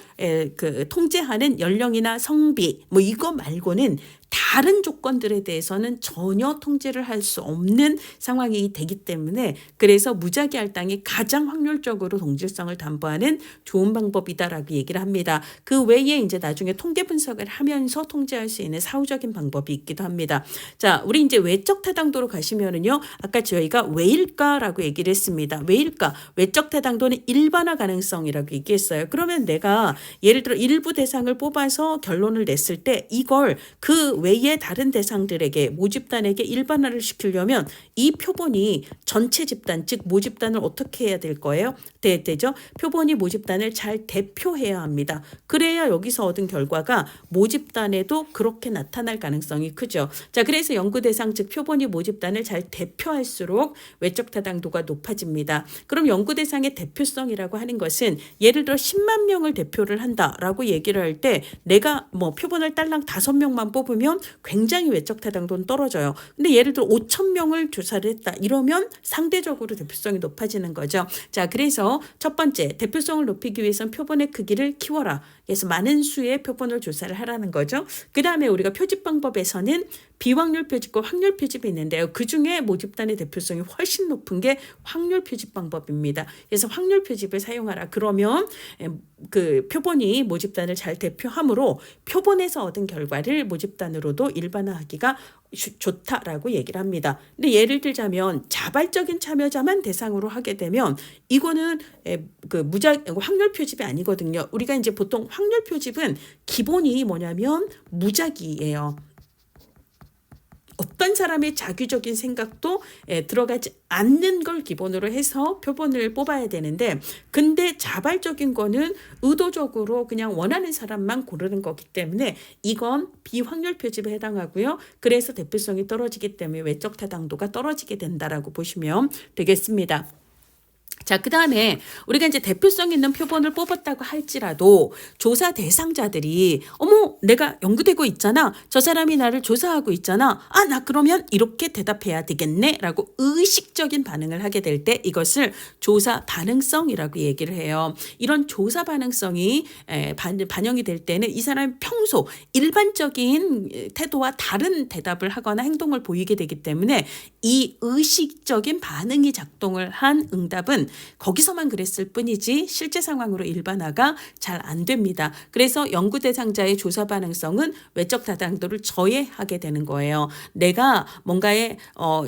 그 통제하는 연령이나 성비 뭐 이거 말고는 다른 조건들에 대해서는 전혀 통제를 할 수 없는 상황이 되기 때문에, 그래서 무작위 할당이 가장 확률적으로 동질성을 담보하는 좋은 방법이다라고 얘기를 합니다. 그 외에 이제 나중에 통계 분석을 하면서 통제할 수 있는 사후적인 방법이 있기도 합니다. 자, 우리 이제 외적 타당도로 가시면은요, 아까 저희가 왜일까라고 얘기를 했습니다. 왜일까? 외적 타당도는 일반화 가능성이라고 얘기했어요. 그러면 내가 예를 들어 일부 대상을 뽑아서 결론을 냈을 때 이걸 그 외에 다른 대상들에게 모집단에게 일반화를 시키려면 이 표본이 전체 집단 즉 모집단을 어떻게 해야 될 거예요? 되죠? 표본이 모집단을 잘 대표해야 합니다. 그래야 여기서 얻은 결과가 모집단에도 그렇게 나타날 가능성이 크죠. 자, 그래서 연구 대상 즉 표본이 모집단을 잘 대표할수록 외적 타당도가 높아집니다. 그럼 연구 대상의 대표성이라고 하는 것은 예를 들어 10만 명을 대표를 한다라고 얘기를 할 때 내가 뭐 표본을 딸랑 5명만 뽑으면 굉장히 외적 타당도는 떨어져요. 근데 예를 들어 5,000명을 조사를 했다. 이러면 상대적으로 대표성이 높아지는 거죠. 자, 그래서 첫 번째, 대표성을 높이기 위해서는 표본의 크기를 키워라. 그래서 많은 수의 표본을 조사를 하라는 거죠. 그 다음에 우리가 표집 방법에서는 비확률 표집과 확률 표집이 있는데요. 그중에 모집단의 대표성이 훨씬 높은 게 확률 표집 방법입니다. 그래서 확률 표집을 사용하라. 그러면 그 표본이 모집단을 잘 대표하므로 표본에서 얻은 결과를 모집단으로도 일반화하기가 좋다라고 얘기를 합니다. 근데 예를 들자면 자발적인 참여자만 대상으로 하게 되면 이거는 그 확률 표집이 아니거든요. 우리가 이제 보통 확률 표집은 기본이 뭐냐면 무작위예요. 어떤 사람의 자규적인 생각도 들어가지 않는 걸 기본으로 해서 표본을 뽑아야 되는데, 근데 자발적인 거는 의도적으로 그냥 원하는 사람만 고르는 거기 때문에 이건 비확률 표집에 해당하고요. 그래서 대표성이 떨어지기 때문에 외적 타당도가 떨어지게 된다라고 보시면 되겠습니다. 자, 그 다음에 우리가 이제 대표성 있는 표본을 뽑았다고 할지라도 조사 대상자들이 어머, 내가 연구되고 있잖아. 저 사람이 나를 조사하고 있잖아. 아, 나 그러면 이렇게 대답해야 되겠네. 라고 의식적인 반응을 하게 될 때 이것을 조사 반응성이라고 얘기를 해요. 이런 조사 반응성이 반영이 될 때는 이 사람이 평소 일반적인 태도와 다른 대답을 하거나 행동을 보이게 되기 때문에 이 의식적인 반응이 작동을 한 응답은 거기서만 그랬을 뿐이지 실제 상황으로 일반화가 잘 안 됩니다. 그래서 연구 대상자의 조사 반응성은 외적 타당도를 저해하게 되는 거예요. 내가 뭔가에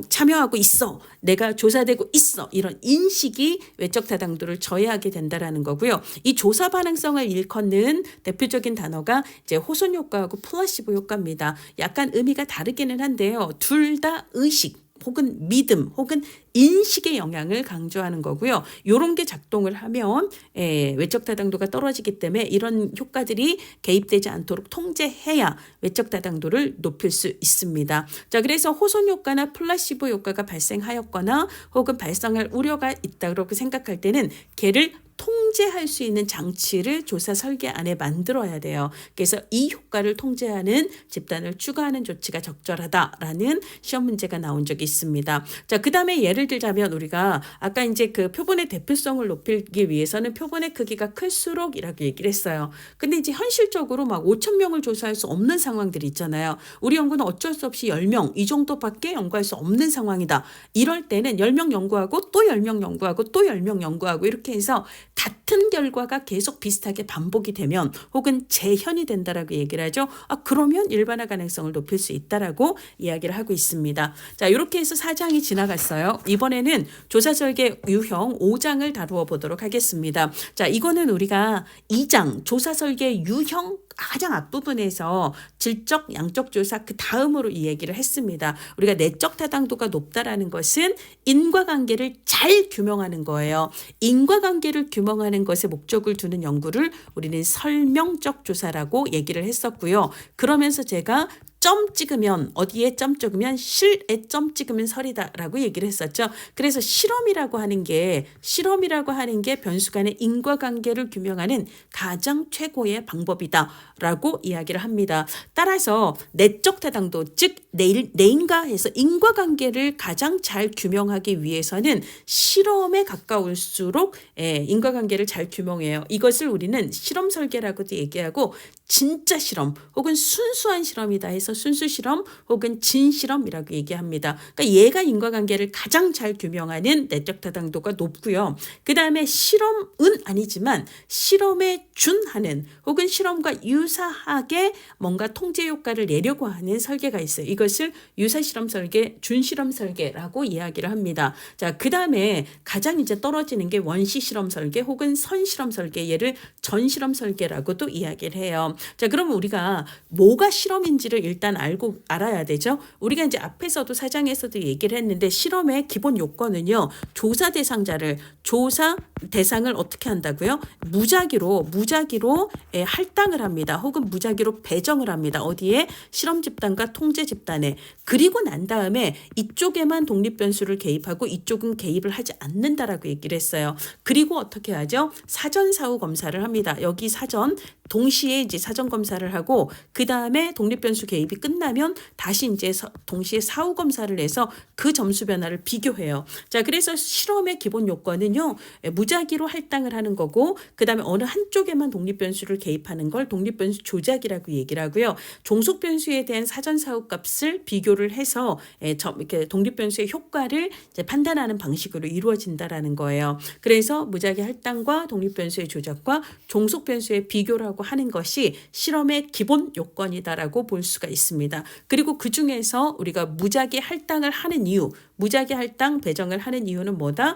참여하고 있어. 내가 조사되고 있어. 이런 인식이 외적 타당도를 저해하게 된다라는 거고요. 이 조사 반응성을 일컫는 대표적인 단어가 이제 호손 효과하고 플라시보 효과입니다. 약간 의미가 다르기는 한데요. 둘 다 의식 혹은 믿음 혹은 인식의 영향을 강조하는 거고요. 이런 게 작동을 하면 외적 타당도가 떨어지기 때문에 이런 효과들이 개입되지 않도록 통제해야 외적 타당도를 높일 수 있습니다. 자, 그래서 호손 효과나 플라시보 효과가 발생하였거나 혹은 발생할 우려가 있다고 생각할 때는 걔를 통제할 수 있는 장치를 조사 설계 안에 만들어야 돼요. 그래서 이 효과를 통제하는 집단을 추가하는 조치가 적절하다라는 시험 문제가 나온 적이 있습니다. 자, 그 다음에 예를 들자면 우리가 아까 이제 그 표본의 대표성을 높이기 위해서는 표본의 크기가 클수록이라고 얘기를 했어요. 근데 이제 현실적으로 막 5,000명을 조사할 수 없는 상황들이 있잖아요. 우리 연구는 어쩔 수 없이 10명 이 정도밖에 연구할 수 없는 상황이다. 이럴 때는 10명 연구하고 또 10명 연구하고 또 10명 연구하고 이렇게 해서 같은 결과가 계속 비슷하게 반복이 되면 혹은 재현이 된다라고 얘기를 하죠. 그러면 일반화 가능성을 높일 수 있다라고 이야기를 하고 있습니다. 자, 이렇게 해서 4장이 지나갔어요. 이번에는 조사 설계 유형 5장을 다루어 보도록 하겠습니다. 자, 이거는 우리가 2장 조사 설계 유형 가장 앞부분에서 질적, 양적 조사 그 다음으로 이 얘기를 했습니다. 우리가 내적 타당도가 높다라는 것은 인과관계를 잘 규명하는 거예요. 인과관계를 규명하는 것에 목적을 두는 연구를 우리는 설명적 조사라고 얘기를 했었고요. 그러면서 제가 점 찍으면 어디에 점 찍으면 실에 점 찍으면 설이다라고 얘기를 했었죠. 그래서 실험이라고 하는 게 변수 간의 인과관계를 규명하는 가장 최고의 방법이다라고 이야기를 합니다. 따라서 내적 타당도 즉 내인과 해서 인과관계를 가장 잘 규명하기 위해서는 실험에 가까울수록 인과관계를 잘 규명해요. 이것을 우리는 실험 설계라고도 얘기하고 진짜 실험 혹은 순수한 실험이다 해서 순수 실험 혹은 진실험이라고 얘기합니다. 그러니까 얘가 인과관계를 가장 잘 규명하는 내적 타당도가 높고요. 그 다음에 실험은 아니지만 실험에 준하는 혹은 실험과 유사하게 뭔가 통제 효과를 내려고 하는 설계가 있어요. 이것을 유사실험 설계, 준실험 설계라고 이야기를 합니다. 자, 그 다음에 가장 이제 떨어지는 게 원시 실험 설계 혹은 선실험 설계, 얘를 전실험 설계라고도 이야기를 해요. 자, 그러면 우리가 뭐가 실험인지를 일단 알아야 되죠. 우리가 이제 앞에서도 4장에서도 얘기를 했는데 실험의 기본 요건은요. 조사 대상을 어떻게 한다고요? 무작위로 할당을 합니다. 혹은 무작위로 배정을 합니다. 어디에? 실험 집단과 통제 집단에. 그리고 난 다음에 이쪽에만 독립 변수를 개입하고 이쪽은 개입을 하지 않는다라고 얘기를 했어요. 그리고 어떻게 하죠? 사전 사후 검사를 합니다. 여기 사전 동시에 이제 사전 검사를 하고 그 다음에 독립 변수 개입을 대입이 끝나면 다시 이제 동시에 사후 검사를 해서 그 점수 변화를 비교해요. 자, 그래서 실험의 기본 요건은요, 무작위로 할당을 하는 거고, 그 다음에 어느 한쪽에만 독립변수를 개입하는 걸 독립변수 조작이라고 얘기를 하고요. 종속변수에 대한 사전 사후 값을 비교를 해서 이렇게 독립변수의 효과를 이제 판단하는 방식으로 이루어진다라는 거예요. 그래서 무작위 할당과 독립변수의 조작과 종속변수의 비교라고 하는 것이 실험의 기본 요건이다라고 볼 수가 있습니다. 그리고 그 중에서 우리가 무작위 할당을 하는 이유, 무작위 할당 배정을 하는 이유는 뭐다?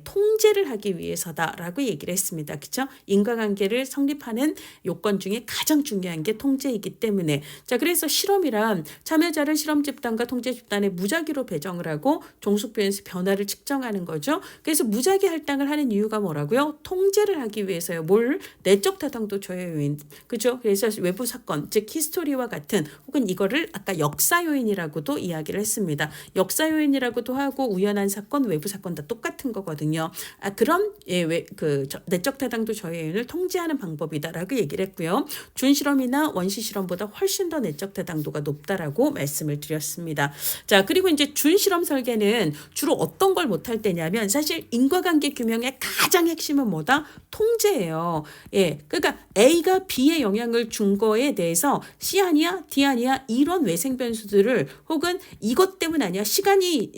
통제를 하기 위해서다라고 얘기를 했습니다. 그렇죠? 인과관계를 성립하는 요건 중에 가장 중요한 게 통제이기 때문에. 자, 그래서 실험이란 참여자를 실험 집단과 통제 집단에 무작위로 배정을 하고 종속변수 변화를 측정하는 거죠. 그래서 무작위 할당을 하는 이유가 뭐라고요? 통제를 하기 위해서요. 뭘? 내적 타당도 조회 요인. 그죠? 그래서 외부 사건, 즉 히스토리와 같은, 혹은 이거를 아까 역사 요인이라고도 이야기를 했습니다. 역사 요인이라고도 하고 우연한 사건, 외부 사건 다 똑같은 거거든요. 그런 내적 타당도 조회 요인을 통제하는 방법이다라고 얘기를 했고요. 준실험이나 원시 실험보다 훨씬 더 내적 타당도가 높다라고 말씀을 드렸습니다. 자, 그리고 이제 준실험 설계는 주로 어떤 걸 못할 때냐면 사실 인과관계 규명의 가장 핵심은 뭐다? 통제예요. 그러니까 A가 B에 영향을 준 거에 대해서 C 아니야, D 아니야 이런 외생 변수들을, 혹은 이것 때문 아니야, 시간의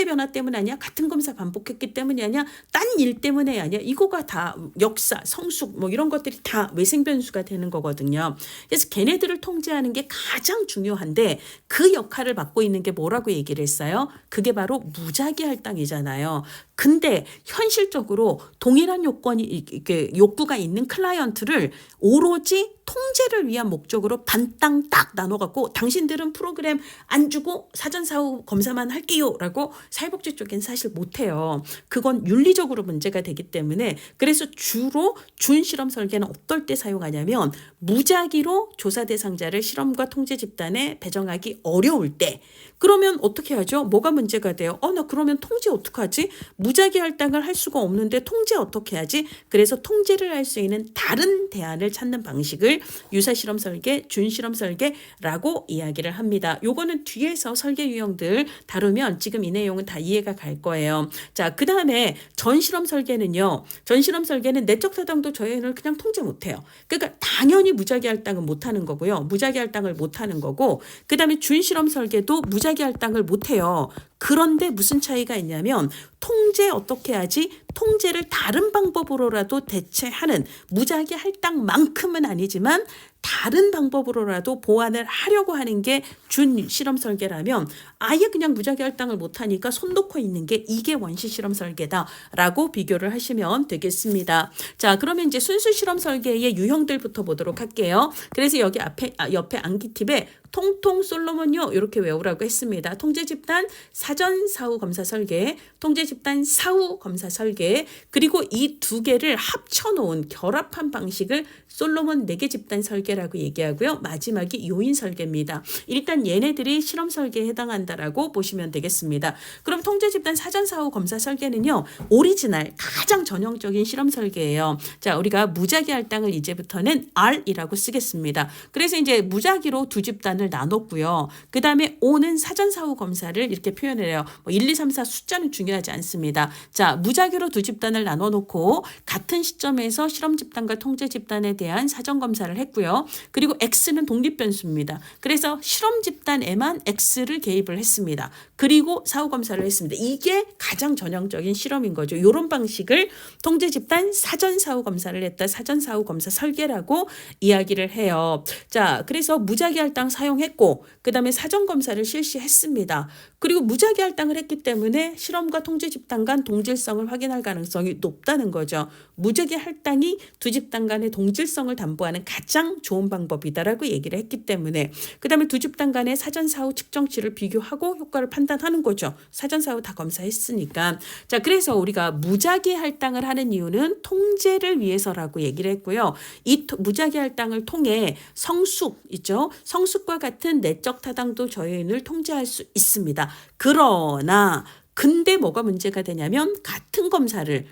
변화 때문 아니야, 같은 검사 반복했기 때문이 아니야, 딴 일 때문에 아니야, 이거가 다 역사, 성숙 이런 것들이 다 외생 변수가 되는 거거든요. 그래서 걔네들을 통제하는 게 가장 중요한데 그 역할을 맡고 있는 게 뭐라고 얘기를 했어요? 그게 바로 무작위 할당이잖아요. 근데 현실적으로 동일한 욕구가 있는 클라이언트를 오로지 통제를 위한 목적으로 반땅 딱 나눠갖고 당신들은 프로그램 안 주고 사전 사후 검사만 할게요 라고 사회복지 쪽엔 사실 못해요. 그건 윤리적으로 문제가 되기 때문에. 그래서 주로 준실험 설계는 어떨 때 사용하냐면 무작위로 조사 대상자를 실험과 통제 집단에 배정하기 어려울 때. 그러면 어떻게 하죠? 뭐가 문제가 돼요? 나 그러면 통제 어떡하지? 무작위 할당을 할 수가 없는데 통제 어떻게 하지? 그래서 통제를 할 수 있는 다른 대안을 찾는 방식을 유사실험 설계, 준실험 설계라고 이야기를 합니다. 요거는 뒤에서 설계 유형들 다루면 지금 이 내용은 다 이해가 갈 거예요. 자, 그 다음에 전실험 설계는요. 전실험 설계는 내적 타당도 조회를 그냥 통제 못해요. 그러니까 당연히 무작위 할당은 못하는 거고요. 무작위 할당을 못하는 거고, 그 다음에 준실험 설계도 무작위 할당을 못해요. 그런데 무슨 차이가 있냐면 통제 어떻게 하지? 통제를 다른 방법으로라도 대체하는, 무작위 할당만큼은 아니지만 다른 방법으로라도 보완을 하려고 하는 게 준실험 설계라면, 아예 그냥 무작위 할당을 못하니까 손 놓고 있는 게 이게 원시 실험 설계다라고 비교를 하시면 되겠습니다. 자, 그러면 이제 순수 실험 설계의 유형들부터 보도록 할게요. 그래서 여기 옆에 암기팁에 통통 솔로몬요 이렇게 외우라고 했습니다. 통제 집단 사전 사후 검사 설계, 통제 집단 사후 검사 설계, 그리고 이 두 개를 합쳐놓은 결합한 방식을 솔로몬 4개 집단 설계라고 얘기하고요. 마지막이 요인 설계입니다. 일단 얘네들이 실험 설계에 해당한다라고 보시면 되겠습니다. 그럼 통제 집단 사전 사후 검사 설계는요, 오리지널 가장 전형적인 실험 설계예요. 자, 우리가 무작위 할당을 이제부터는 R이라고 쓰겠습니다. 그래서 이제 무작위로 두 집단을 나눴고요. 그 다음에 O는 사전 사후 검사를 이렇게 표현을 해요. 1, 2, 3, 4 숫자는 중요하지 않습니다. 자, 무작위로 두 집단을 나눠놓고 같은 시점에서 실험 집단과 통제 집단에 대한 사전 검사를 했고요. 그리고 X는 독립 변수입니다. 그래서 실험 집단에만 X를 개입을 했습니다. 그리고 사후 검사를 했습니다. 이게 가장 전형적인 실험인 거죠. 이런 방식을 통제 집단 사전 사후 검사를 했다, 사전 사후 검사 설계라고 이야기를 해요. 자, 그래서 무작위 할당 사용했고, 그 다음에 사전 검사를 실시했습니다. 그리고 무작위 할당을 했기 때문에 실험과 통제 집단 간 동질성을 확인할 가능성이 높다는 거죠. 무작위 할당이 두 집단 간의 동질성을 담보하는 가장 좋은 방법이다라고 얘기를 했기 때문에, 그 다음에 두 집단 간의 사전 사후 측정치를 비교하고 효과를 판단하는 거죠. 사전 사후 다 검사했으니까. 자, 그래서 우리가 무작위 할당을 하는 이유는 통제를 위해서라고 얘기를 했고요. 이 무작위 할당을 통해 성숙 있죠. 성숙과 같은 내적 타당도 저해인을 통제할 수 있습니다. 그러나 근데 뭐가 문제가 되냐면 같은 검사를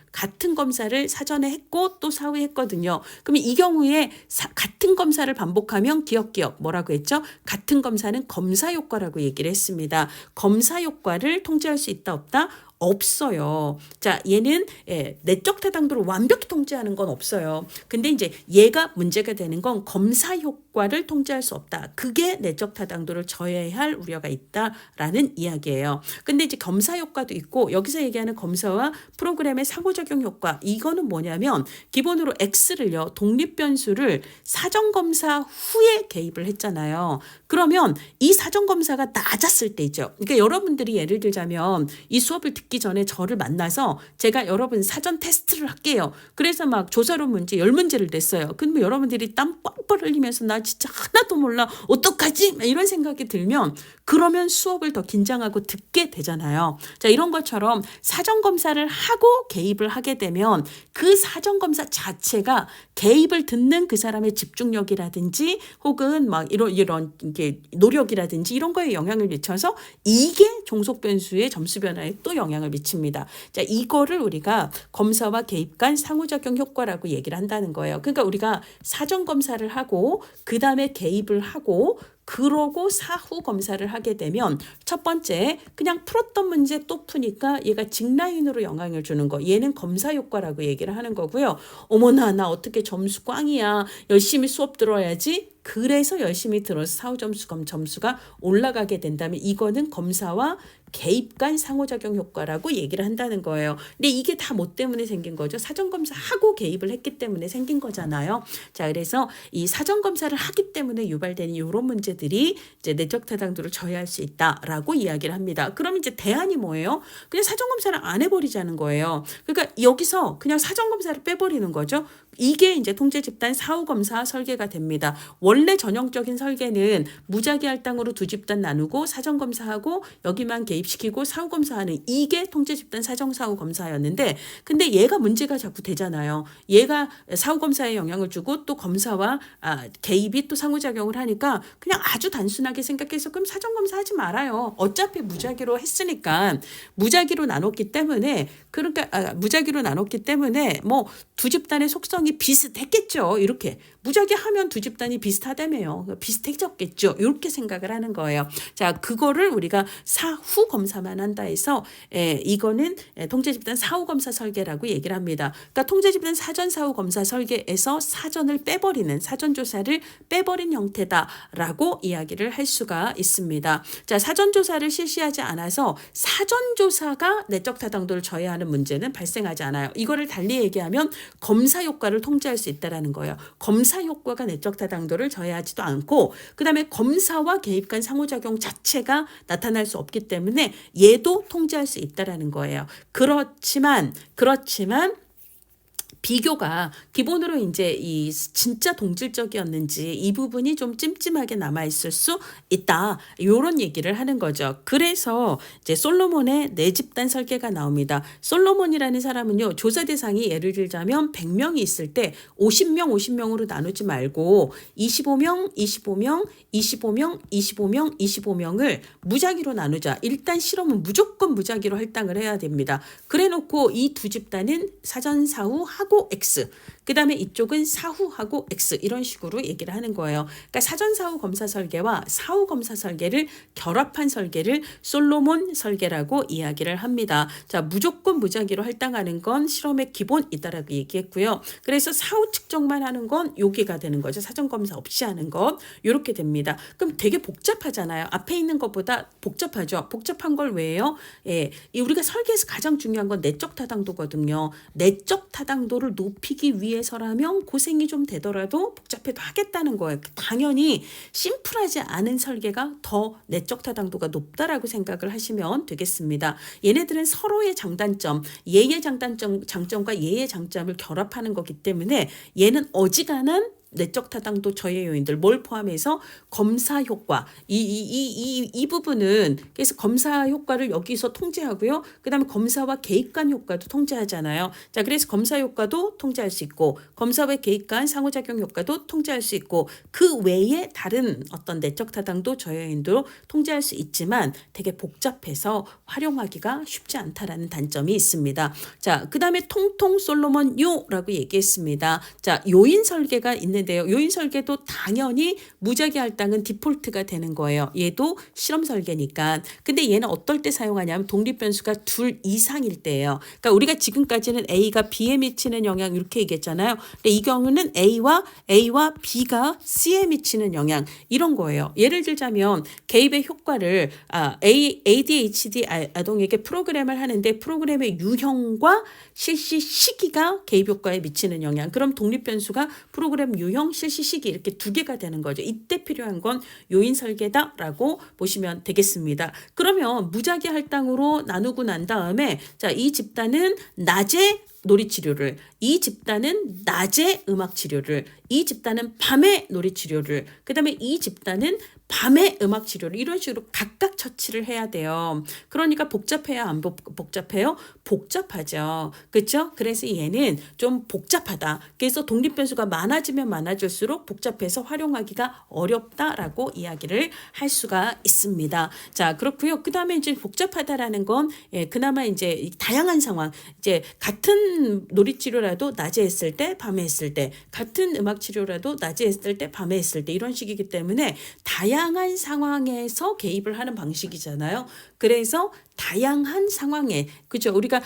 사전에 했고 또 사후에 했거든요. 그러면 이 경우에 같은 검사를 반복하면 기억 뭐라고 했죠? 같은 검사는 검사 효과라고 얘기를 했습니다. 검사 효과를 통제할 수 있다 없다? 없어요. 자, 얘는 내적 타당도를 완벽히 통제하는 건 없어요. 근데 이제 얘가 문제가 되는 건 검사 효과를 통제할 수 없다. 그게 내적 타당도를 저해할 우려가 있다라는 이야기예요. 근데 이제 검사 효과도 있고 여기서 얘기하는 검사와 프로그램의 상호작용 효과 이거는 뭐냐면 기본으로 X를요. 독립변수를 사전검사 후에 개입을 했잖아요. 그러면 이 사전검사가 낮았을 때 있죠. 그러니까 여러분들이 예를 들자면 이 수업을 듣기 전에 저를 만나서 제가 여러분 사전 테스트를 할게요. 그래서 막 조사론 문제 10문제를 냈어요. 그러면 여러분들이 땀 뻘뻘 흘리면서 나 진짜 하나도 몰라 어떡하지? 이런 생각이 들면 그러면 수업을 더 긴장하고 듣게 되잖아요. 자, 이런 것처럼 사전검사를 하고 개입을 하게 되면 그 사전검사 자체가 개입을 듣는 그 사람의 집중력이라든지 혹은 막 이런 이게 노력이라든지 이런 거에 영향을 미쳐서 이게 종속 변수의 점수 변화에 또 영향을 미칩니다. 자, 이거를 우리가 검사와 개입 간 상호작용 효과라고 얘기를 한다는 거예요. 그러니까 우리가 사전 검사를 하고 그다음에 개입을 하고 그러고 사후 검사를 하게 되면 첫 번째 그냥 풀었던 문제 또 푸니까 얘가 직라인으로 영향을 주는 거. 얘는 검사 효과라고 얘기를 하는 거고요. 어머나 나 어떻게 점수 꽝이야. 열심히 수업 들어야지. 그래서 열심히 들어서 사후 점수가 올라가게 된다면 이거는 검사와 개입 간 상호작용 효과라고 얘기를 한다는 거예요. 근데 이게 다 뭐 때문에 생긴 거죠? 사전검사하고 개입을 했기 때문에 생긴 거잖아요. 자, 그래서 이 사전검사를 하기 때문에 유발되는 이런 문제들이 이제 내적 타당도를 저해할 수 있다라고 이야기를 합니다. 그럼 이제 대안이 뭐예요? 그냥 사전검사를 안 해버리자는 거예요. 그러니까 여기서 그냥 사전검사를 빼버리는 거죠. 이게 이제 통제집단 사후검사 설계가 됩니다. 원래 전형적인 설계는 무작위 할당으로 두 집단 나누고 사전검사하고 여기만 개입시키고 사후검사하는 이게 통제집단 사전사후검사였는데 근데 얘가 문제가 자꾸 되잖아요. 얘가 사후검사에 영향을 주고 또 검사와 개입이 또 상호작용을 하니까 그냥 아주 단순하게 생각해서 그럼 사전검사 하지 말아요. 어차피 무작위로 했으니까 무작위로 나눴기 때문에 뭐 두 집단의 속성이 비슷했겠죠. 이렇게 무작위 하면 두 집단이 비슷하다며요. 비슷해졌겠죠. 이렇게 생각을 하는 거예요. 자, 그거를 우리가 사후 검사만 한다 해서 이거는 통제집단 사후 검사 설계라고 얘기를 합니다. 그러니까 통제집단 사전 사후 검사 설계에서 사전을 빼버리는 사전조사를 빼버린 형태다라고 이야기를 할 수가 있습니다. 자, 사전조사를 실시하지 않아서 사전조사가 내적 타당도를 저해하는 문제는 발생하지 않아요. 이거를 달리 얘기하면 검사 효과를 통제할 수 있다라는 거예요. 검사 효과가 내적 타당도를 저해하지도 않고 그다음에 검사와 개입 간 상호작용 자체가 나타날 수 없기 때문에 얘도 통제할 수 있다라는 거예요. 그렇지만 비교가 기본으로 이제 이 진짜 동질적이었는지 이 부분이 좀 찜찜하게 남아 있을 수 있다. 이런 얘기를 하는 거죠. 그래서 이제 솔로몬의 네 집단 설계가 나옵니다. 솔로몬이라는 사람은요. 조사 대상이 예를 들자면 100명이 있을 때 50명으로 나누지 말고 25명을 무작위로 나누자. 일단 실험은 무조건 무작위로 할당을 해야 됩니다. 그래놓고 이 두 집단은 사전 사후 하고 X 그 다음에 이쪽은 사후하고 X 이런 식으로 얘기를 하는 거예요. 그러니까 사전 사후 검사 설계와 사후 검사 설계를 결합한 설계를 솔로몬 설계라고 이야기를 합니다. 자, 무조건 무작위로 할당하는 건 실험의 기본이다라고 얘기했고요. 그래서 사후 측정만 하는 건 여기가 되는 거죠. 사전 검사 없이 하는 것 이렇게 됩니다. 그럼 되게 복잡하잖아요. 앞에 있는 것보다 복잡하죠. 복잡한 걸 왜요? 우리가 설계에서 가장 중요한 건 내적 타당도거든요. 내적 타당도를 높이기 위해서라면 고생이 좀 되더라도 복잡해도 하겠다는 거예요. 당연히 심플하지 않은 설계가 더 내적 타당도가 높다라고 생각을 하시면 되겠습니다. 얘네들은 서로의 장단점, 얘의 장점과 얘의 장점을 결합하는 거기 때문에 얘는 어지간한 내적 타당도 저해 요인들 뭘 포함해서 검사 효과 이 부분은 그래서 검사 효과를 여기서 통제하고요. 그다음에 검사와 개입 간 효과도 통제하잖아요. 자, 그래서 검사 효과도 통제할 수 있고 검사와 개입 간 상호작용 효과도 통제할 수 있고 그 외에 다른 어떤 내적 타당도 저해 요인도 통제할 수 있지만 되게 복잡해서 활용하기가 쉽지 않다라는 단점이 있습니다. 자, 그다음에 통통 솔로몬 요라고 얘기했습니다. 자, 요인 설계가 있는데요. 요인 설계도 당연히 무작위 할당은 디폴트가 되는 거예요. 얘도 실험 설계니까. 근데 얘는 어떨 때 사용하냐면 독립 변수가 둘 이상일 때예요. 그러니까 우리가 지금까지는 A가 B에 미치는 영향 이렇게 얘기했잖아요. 근데 이 경우는 A와 B가 C에 미치는 영향 이런 거예요. 예를 들자면 개입의 효과를 ADHD 아동에게 프로그램을 하는데 프로그램의 유형과 실시 시기가 개입 효과에 미치는 영향. 그럼 독립 변수가 프로그램 유형, 실시 시기 이렇게 두 개가 되는 거죠. 이때 필요한 건 요인 설계다라고 보시면 되겠습니다. 그러면 무작위 할당으로 나누고 난 다음에 자, 이 집단은 낮에 놀이치료를, 이 집단은 낮에 음악치료를, 이 집단은 밤에 놀이치료를, 그 다음에 이 집단은 밤에 음악치료를 이런 식으로 각각 처치를 해야 돼요. 그러니까 복잡해야 안 복잡해요? 복잡하죠. 그렇죠? 그래서 얘는 좀 복잡하다. 그래서 독립 변수가 많아지면 많아질수록 복잡해서 활용하기가 어렵다라고 이야기를 할 수가 있습니다. 자, 그렇고요. 그다음에 이제 복잡하다라는 건 그나마 이제 다양한 상황, 이제 같은 놀이치료라도 낮에 했을 때, 밤에 했을 때, 같은 음악치료라도 낮에 했을 때, 밤에 했을 때 이런 식이기 때문에 다양한 상황에서 개입을 하는 방식이잖아요. 그래서 다양한 상황에 그죠? 우리가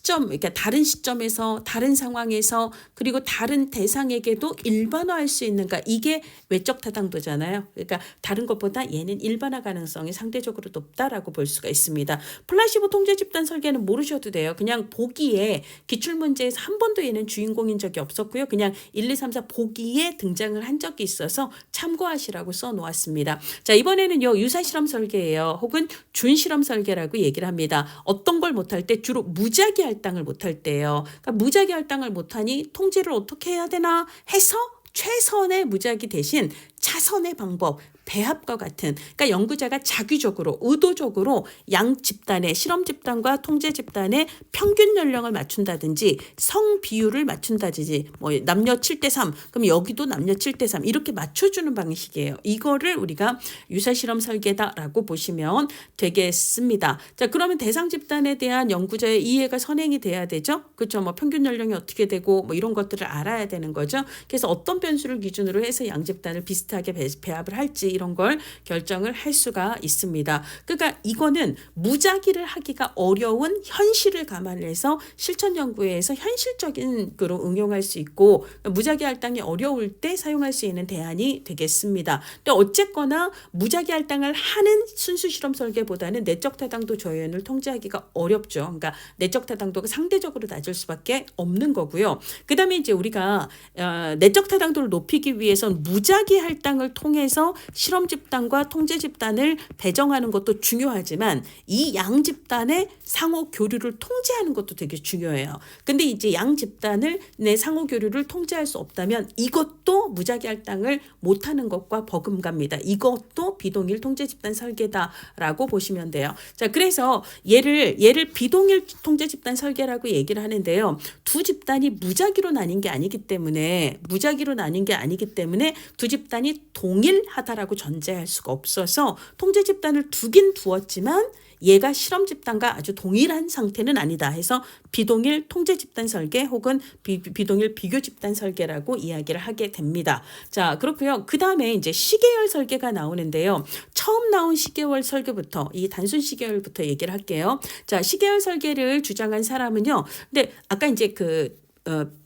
그러니까 다른 시점에서 다른 상황에서 그리고 다른 대상에게도 일반화할 수 있는가 이게 외적 타당도잖아요. 그러니까 다른 것보다 얘는 일반화 가능성이 상대적으로 높다라고 볼 수가 있습니다. 플라시보 통제 집단 설계는 모르셔도 돼요. 그냥 보기에 기출문제에서 한 번도 얘는 주인공인 적이 없었고요. 그냥 1, 2, 3, 4 보기에 등장을 한 적이 있어서 참고하시라고 써놓았습니다. 자, 이번에는요 유사실험 설계예요. 혹은 준실험 설계라고 얘기를 합니다. 어떤 걸 못할 때 주로 무작위 할당을 못할 때예요. 그러니까 무작위 할당을 못하니 통제를 어떻게 해야 되나 해서 최선의 무작위 대신 차선의 방법 배합과 같은 그러니까 연구자가 자기적으로 의도적으로 양 집단의 실험 집단과 통제 집단의 평균 연령을 맞춘다든지 성 비율을 맞춘다든지 뭐 남녀 7대3 그럼 여기도 남녀 7대3 이렇게 맞춰주는 방식이에요. 이거를 우리가 유사실험 설계다라고 보시면 되겠습니다. 자, 그러면 대상 집단에 대한 연구자의 이해가 선행이 돼야 되죠. 그렇죠. 뭐 평균 연령이 어떻게 되고 뭐 이런 것들을 알아야 되는 거죠. 그래서 어떤 변수를 기준으로 해서 양 집단을 비슷하게 배합을 할지 이런 걸 결정을 할 수가 있습니다. 그러니까 이거는 무작위를 하기가 어려운 현실을 감안해서 실천 연구에서 현실적인 거로 응용할 수 있고 무작위 할당이 어려울 때 사용할 수 있는 대안이 되겠습니다. 근데 어쨌거나 무작위 할당을 하는 순수 실험 설계보다는 내적 타당도 저해율을 통제하기가 어렵죠. 그러니까 내적 타당도가 상대적으로 낮을 수밖에 없는 거고요. 그다음에 이제 우리가 내적 타당도를 높이기 위해선 무작위 할당을 통해서 실험 집단과 통제 집단을 배정하는 것도 중요하지만 이 양 집단의 상호 교류를 통제하는 것도 되게 중요해요. 근데 이제 양 집단을 내 상호 교류를 통제할 수 없다면 이것도 무작위 할당을 못하는 것과 버금갑니다. 이것도 비동일 통제 집단 설계다라고 보시면 돼요. 자, 그래서 얘를 비동일 통제 집단 설계라고 얘기를 하는데요. 두 집단이 무작위로 나뉜 게 아니기 때문에 두 집단이 동일하다라고 전제할 수가 없어서 통제 집단을 두긴 두었지만 얘가 실험 집단과 아주 동일한 상태는 아니다 해서 비동일 통제 집단 설계 혹은 비동일 비교 집단 설계라고 이야기를 하게 됩니다. 자, 그렇고요. 그 다음에 이제 시계열 설계가 나오는데요. 처음 나온 시계열 설계부터 이 단순 시계열부터 얘기를 할게요. 자, 시계열 설계를 주장한 사람은요. 근데 아까 이제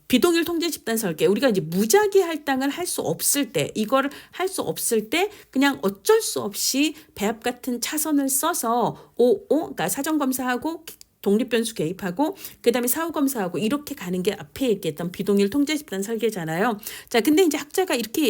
비동일 통제 집단 설계 우리가 이제 무작위 할당을 할 수 없을 때 이거를 할 수 없을 때 그냥 어쩔 수 없이 배합 같은 차선을 써서 그러니까 사전 검사하고 독립 변수 개입하고 그다음에 사후 검사하고 이렇게 가는 게 앞에 얘기했던 비동일 통제 집단 설계잖아요. 자, 근데 이제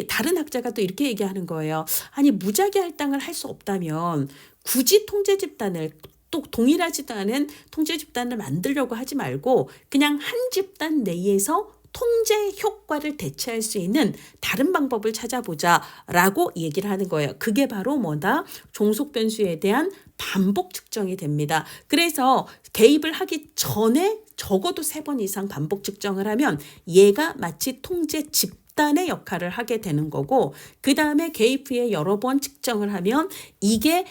다른 학자가 또 이렇게 얘기하는 거예요. 아니 무작위 할당을 할 수 없다면 굳이 통제 집단을 또 동일하지도 않은 통제 집단을 만들려고 하지 말고 그냥 한 집단 내에서 통제 효과를 대체할 수 있는 다른 방법을 찾아보자라고 얘기를 하는 거예요. 그게 바로 뭐다? 종속 변수에 대한 반복 측정이 됩니다. 그래서 개입을 하기 전에 적어도 3번 이상 반복 측정을 하면 얘가 마치 통제 집단의 역할을 하게 되는 거고, 그 다음에 개입 후에 여러 번 측정을 하면 이게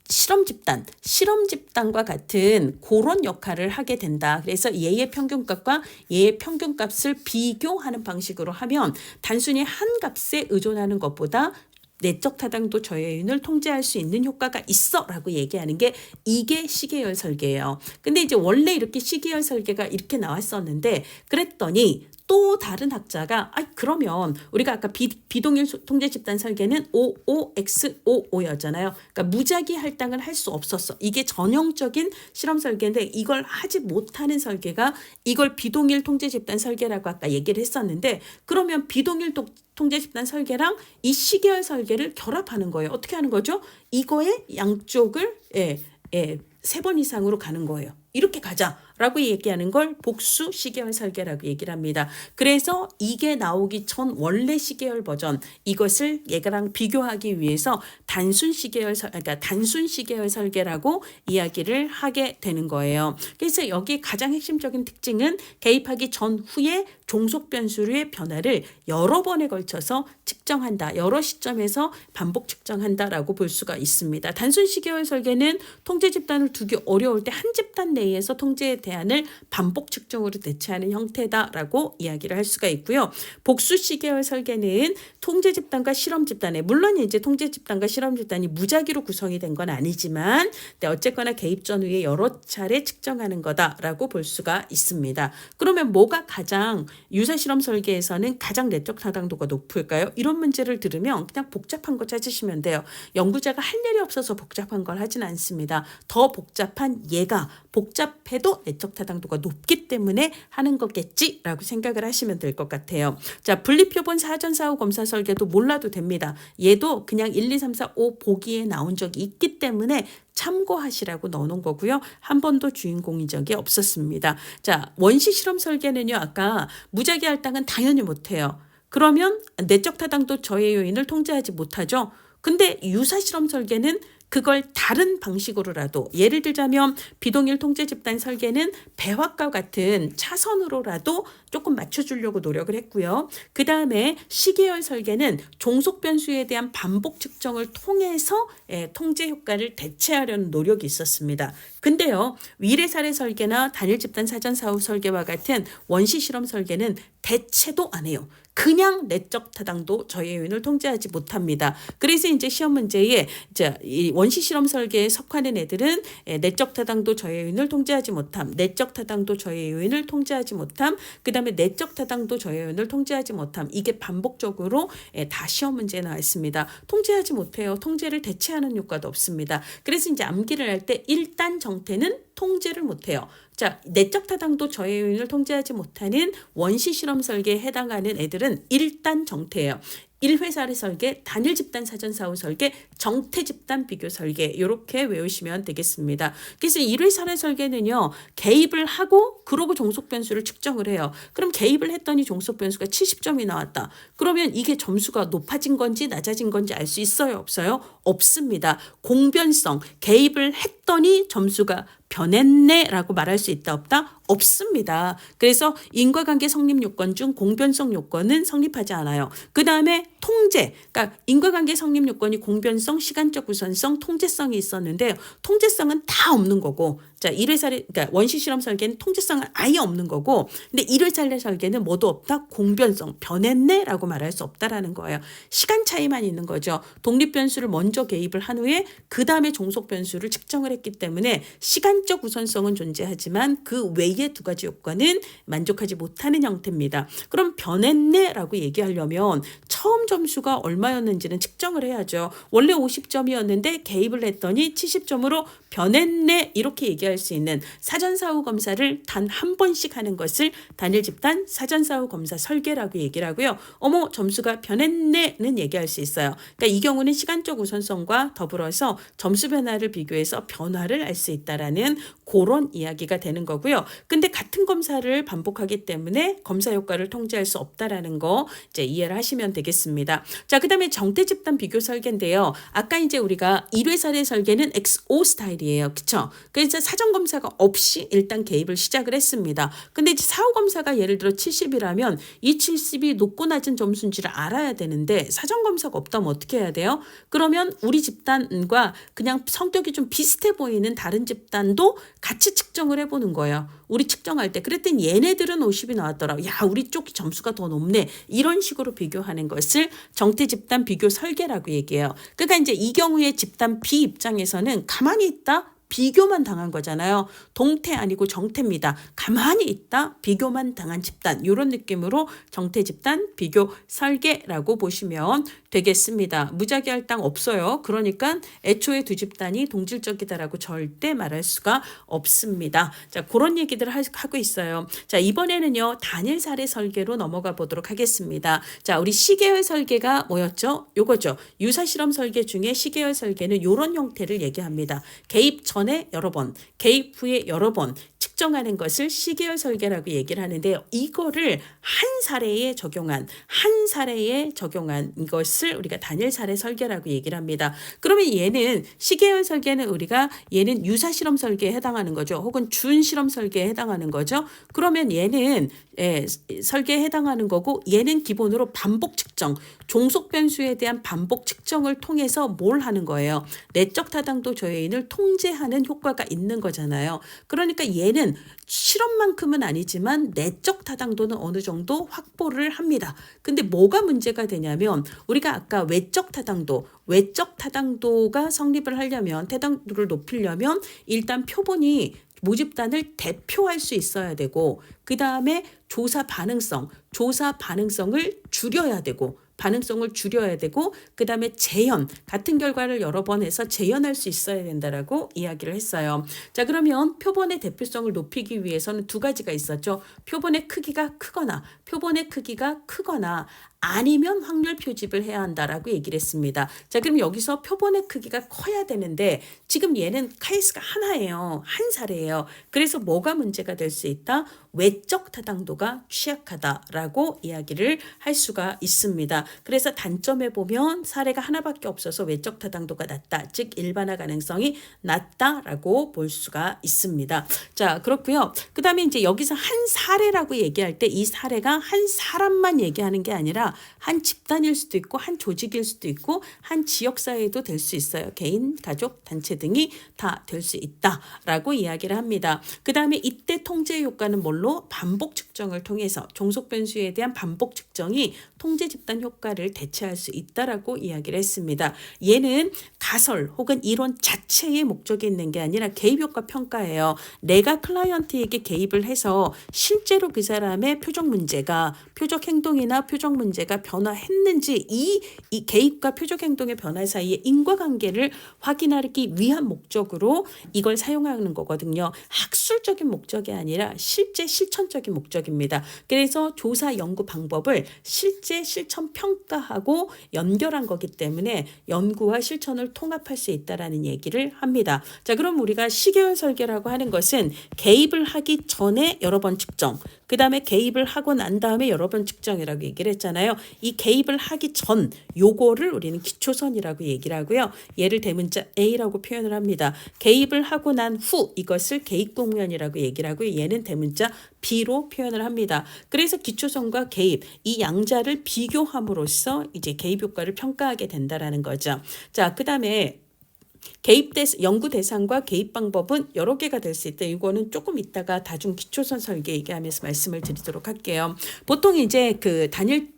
실험 집단과 같은 그런 역할을 하게 된다. 그래서 얘의 평균값과 얘의 평균값을 비교하는 방식으로 하면 단순히 한 값에 의존하는 것보다 내적 타당도 저해율을 통제할 수 있는 효과가 있어 라고 얘기하는 게 이게 시계열 설계예요. 근데 이제 원래 이렇게 시계열 설계가 이렇게 나왔었는데, 그랬더니 또 다른 학자가 그러면 우리가 아까 비동일 통제 집단 설계는 55x55였잖아요. 그러니까 무작위 할당을 할 수 없었어. 이게 전형적인 실험 설계인데 이걸 하지 못하는 설계가 이걸 비동일 통제 집단 설계라고 아까 얘기를 했었는데, 그러면 비동일 통제 집단 설계랑 이 시계열 설계를 결합하는 거예요. 어떻게 하는 거죠? 이거의 양쪽을 3번 이상으로 가는 거예요. 이렇게 가자라고 얘기하는 걸 복수 시계열 설계라고 얘기를 합니다. 그래서 이게 나오기 전 원래 시계열 버전, 이것을 얘랑 비교하기 위해서 단순 시계열 설계라고 이야기를 하게 되는 거예요. 그래서 여기 가장 핵심적인 특징은 개입하기 전후에 종속 변수의 변화를 여러 번에 걸쳐서 측정한다. 여러 시점에서 반복 측정한다라고 볼 수가 있습니다. 단순 시계열 설계는 통제 집단을 두기 어려울 때 한 집단 내에서 통제의 대안을 반복 측정으로 대체하는 형태다라고 이야기를 할 수가 있고요. 복수 시계열 설계는 통제 집단과 실험 집단에, 물론 이제 통제 집단과 실험 집단이 무작위로 구성이 된 건 아니지만 어쨌거나 개입 전후에 여러 차례 측정하는 거다라고 볼 수가 있습니다. 그러면 뭐가 가장 유사 실험 설계에서는 가장 내적 타당도가 높을까요? 이런 문제를 들으면 그냥 복잡한 거 찾으시면 돼요. 연구자가 할 일이 없어서 복잡한 걸 하진 않습니다. 더 복잡한 얘가 복잡해도 내적 타당도가 높기 때문에 하는 거겠지라고 생각을 하시면 될 것 같아요. 자, 분리표본 사전사후 검사 설계도 몰라도 됩니다. 얘도 그냥 1, 2, 3, 4, 5 보기에 나온 적이 있기 때문에 참고하시라고 넣어놓은 거고요. 한 번도 주인공인 적이 없었습니다. 자, 원시 실험 설계는요. 아까 무작위 할당은 당연히 못해요. 그러면 내적 타당도 저해 요인을 통제하지 못하죠. 근데 유사 실험 설계는 그걸 다른 방식으로라도, 예를 들자면 비동일 통제 집단 설계는 배화과 같은 차선으로라도 조금 맞춰주려고 노력을 했고요. 그 다음에 시계열 설계는 종속 변수에 대한 반복 측정을 통해서 통제 효과를 대체하려는 노력이 있었습니다. 근데요, 위례사례 설계나 단일 집단 사전 사후 설계와 같은 원시 실험 설계는 대체도 안 해요. 그냥 내적 타당도 저해 요인을 통제하지 못합니다. 그래서 이제 시험 문제에 이 원시 실험 설계에 속하는 애들은 내적 타당도 저해 요인을 통제하지 못함, 내적 타당도 저해 요인을 통제하지 못함, 그다음에 내적 타당도 저해 요인을 통제하지 못함, 이게 반복적으로 다 시험 문제에 나와 있습니다. 통제하지 못해요. 통제를 대체하는 효과도 없습니다. 그래서 이제 암기를 할 때 일단 정태는 통제를 못해요. 자, 내적 타당도 저해 요인을 통제하지 못하는 원시 실험 설계에 해당하는 애들은 일단 정태예요. 1회 사례 설계, 단일 집단 사전 사후 설계, 정태 집단 비교 설계, 이렇게 외우시면 되겠습니다. 그래서 1회 사례 설계는요, 개입을 하고 그러고 종속 변수를 측정을 해요. 그럼 개입을 했더니 종속 변수가 70점이 나왔다. 그러면 이게 점수가 높아진 건지 낮아진 건지 알 수 있어요, 없어요? 없습니다. 공변성, 개입을 했더니 점수가 변했네라고 말할 수 있다, 없다? 없습니다. 그래서 인과관계 성립 요건 중 공변성 요건은 성립하지 않아요. 그 다음에 통제, 그러니까 인과관계 성립 요건이 공변성, 시간적 우선성, 통제성이 있었는데요. 통제성은 다 없는 거고, 자, 1회 사례, 그러니까 원시 실험 설계는 통제성은 아예 없는 거고, 근데 1회 사례 설계는 뭐도 없다? 공변성, 변했네라고 말할 수 없다라는 거예요. 시간 차이만 있는 거죠. 독립 변수를 먼저 개입을 한 후에 그 다음에 종속 변수를 측정을 했기 때문에 시간적 우선성은 존재하지만 그 외의 두 가지 요건은 만족하지 못하는 형태입니다. 그럼 변했네라고 얘기하려면 처음 점수가 얼마였는지는 측정을 해야죠. 원래 50점이었는데 개입을 했더니 70점으로 변했네 이렇게 얘기하면 얘기할 수 있는 사전사후 검사를 단 한 번씩 하는 것을 단일 집단 사전사후 검사 설계라고 얘기를 하고요. 어머 점수가 변했네는 얘기할 수 있어요. 그러니까 이 경우는 시간적 우선성과 더불어서 점수 변화를 비교해서 변화를 알 수 있다라는 그런 이야기가 되는 거고요. 근데 같은 검사를 반복하기 때문에 검사 효과를 통제할 수 없다라는 거 이제 이해를 하시면 되겠습니다. 자, 그다음에 정태 집단 비교 설계인데요. 아까 이제 우리가 1회 사례 설계는 XO 스타일이에요. 그쵸? 그래서 사전 검사가 없이 일단 개입을 시작을 했습니다. 근데 이제 사후 검사가 예를 들어 70이라면 이 70이 높고 낮은 점수인지를 알아야 되는데 사전 검사가 없다면 어떻게 해야 돼요? 그러면 우리 집단과 그냥 성격이 좀 비슷해 보이는 다른 집단도 같이 측정을 해보는 거예요. 우리 측정할 때 그랬더니 얘네들은 50이 나왔더라. 야, 우리 쪽이 점수가 더 높네. 이런 식으로 비교하는 것을 정태 집단 비교 설계라고 얘기해요. 그러니까 이제 이 경우에 집단 B 입장에서는 가만히 있다. 비교만 당한 거잖아요. 동태 아니고 정태입니다. 가만히 있다 비교만 당한 집단, 이런 느낌으로 정태 집단 비교 설계라고 보시면 되겠습니다. 무작위 할당 없어요. 그러니까 애초에 두 집단이 동질적이다라고 절대 말할 수가 없습니다. 자, 그런 얘기들을 하고 있어요. 자, 이번에는요 단일 사례 설계로 넘어가 보도록 하겠습니다. 자, 우리 시계열 설계가 뭐였죠? 요거죠. 유사실험 설계 중에 시계열 설계는 이런 형태를 얘기합니다. 개입 전에 여러 번, 개입 후에 여러 번 측정하는 것을 시계열 설계라고 얘기를 하는데요. 이거를 한 사례에 적용한 것을 우리가 단일 사례 설계라고 얘기를 합니다. 그러면 얘는 시계열 설계는 우리가 얘는 유사실험 설계에 해당하는 거죠. 혹은 준실험 설계에 해당하는 거죠. 그러면 얘는 설계에 해당하는 거고, 얘는 기본으로 반복 측정, 종속 변수에 대한 반복 측정을 통해서 뭘 하는 거예요? 내적 타당도 저해인을 통제하는 효과가 있는 거잖아요. 그러니까 얘는 실험만큼은 아니지만 내적 타당도는 어느 정도 확보를 합니다. 근데 뭐가 문제가 되냐면 우리가 아까 외적 타당도가 성립을 하려면, 타당도를 높이려면 일단 표본이 모집단을 대표할 수 있어야 되고, 그 다음에 조사 반응성을 줄여야 되고, 그 다음에 재현, 같은 결과를 여러 번 해서 재현할 수 있어야 된다라고 이야기를 했어요. 자, 그러면 표본의 대표성을 높이기 위해서는 두 가지가 있었죠. 표본의 크기가 크거나 아니면 확률 표집을 해야 한다라고 얘기를 했습니다. 자, 그럼 여기서 표본의 크기가 커야 되는데 지금 얘는 케이스가 하나예요. 한 사례예요. 그래서 뭐가 문제가 될 수 있다? 외적 타당도가 취약하다라고 이야기를 할 수가 있습니다. 그래서 단점에 보면 사례가 하나밖에 없어서 외적 타당도가 낮다, 즉 일반화 가능성이 낮다라고 볼 수가 있습니다. 자, 그렇고요. 그 다음에 이제 여기서 한 사례라고 얘기할 때 이 사례가 한 사람만 얘기하는 게 아니라 한 집단일 수도 있고 한 조직일 수도 있고 한 지역사회도 될 수 있어요. 개인, 가족, 단체 등이 다 될 수 있다라고 이야기를 합니다. 그 다음에 이때 통제 효과는 뭘로? 반복 측정을 통해서 종속 변수에 대한 반복 측정이 통제 집단 효과를 대체할 수 있다라고 이야기를 했습니다. 얘는 가설 혹은 이론 자체의 목적이 있는 게 아니라 개입 효과 평가예요. 내가 클라이언트에게 개입을 해서 실제로 그 사람의 표적 행동이나 표적 문제가 변화했는지 이 개입과 표적 행동의 변화 사이의 인과관계를 확인하기 위한 목적으로 이걸 사용하는 거거든요. 학술적인 목적이 아니라 실제 실천적인 목적입니다. 그래서 조사 연구 방법을 실제 실천 평가하고 연결한 거기 때문에 연구와 실천을 통합할 수 있다라는 얘기를 합니다. 자, 그럼 우리가 시계열 설계라고 하는 것은 개입을 하기 전에 여러 번 측정, 그 다음에 개입을 하고 난 다음에 여러 번 측정이라고 얘기를 했잖아요. 이 개입을 하기 전 요거를 우리는 기초선이라고 얘기를 하고요. 얘를 대문자 A라고 표현을 합니다. 개입을 하고 난 후 이것을 개입공면이라고 얘기를 하고요. 얘는 대문자 B로 표현을 합니다. 그래서 기초선과 개입, 이 양자를 비교함으로써 이제 개입 효과를 평가하게 된다라는 거죠. 자, 그 다음에 연구 대상과 개입 방법은 여러 개가 될 수 있다. 이거는 조금 이따가 다중 기초선 설계 얘기하면서 말씀을 드리도록 할게요. 보통 이제 그 단일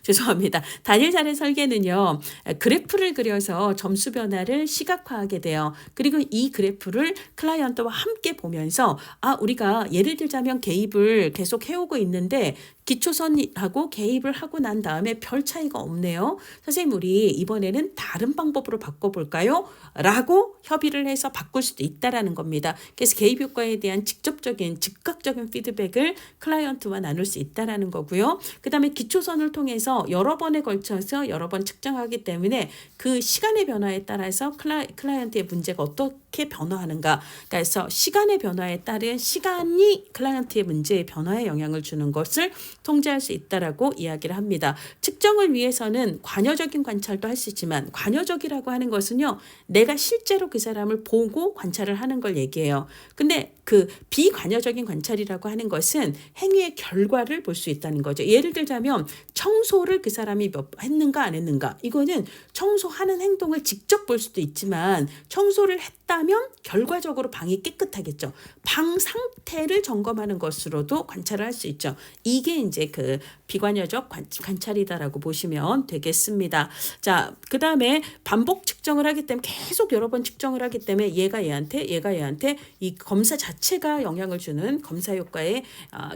죄송합니다. 단일 사례 설계는요, 그래프를 그려서 점수 변화를 시각화하게 돼요. 그리고 이 그래프를 클라이언트와 함께 보면서 우리가 예를 들자면 개입을 계속 해오고 있는데 기초선하고 개입을 하고 난 다음에 별 차이가 없네요. 선생님, 우리 이번에는 다른 방법으로 바꿔볼까요? 라고 협의를 해서 바꿀 수도 있다라는 겁니다. 그래서 개입 효과에 대한 직접적인 즉각적인 피드백을 클라이언트와 나눌 수 있다라는 거고요. 그 다음에 기초선을 통해서 여러 번에 걸쳐서 여러 번 측정하기 때문에 그 시간의 변화에 따라서 클라이언트의 문제가 어떻게 변화하는가. 그래서 시간의 변화에 따른 시간이 클라이언트의 문제의 변화에 영향을 주는 것을 통제할 수 있다라고 이야기를 합니다. 측정을 위해서는 관여적인 관찰도 할 수 있지만 관여적이라고 하는 것은요, 내가 실제로 그 사람을 보고 관찰을 하는 걸 얘기해요. 근데 그 비관여적인 관찰이라고 하는 것은 행위의 결과를 볼 수 있다는 거죠. 예를 들자면 청소를 그 사람이 했는가 안 했는가, 이거는 청소하는 행동을 직접 볼 수도 있지만 청소를 했다면 결과적으로 방이 깨끗하겠죠. 방 상태를 점검하는 것으로도 관찰을 할 수 있죠. 이게 이제 그 비관여적 관찰이다라고 보시면 되겠습니다. 자, 그 다음에 반복 측정을 하기 때문에 계속 여러 번 측정을 하기 때문에 얘가 얘한테 이 검사 자체가 영향을 주는 검사 효과에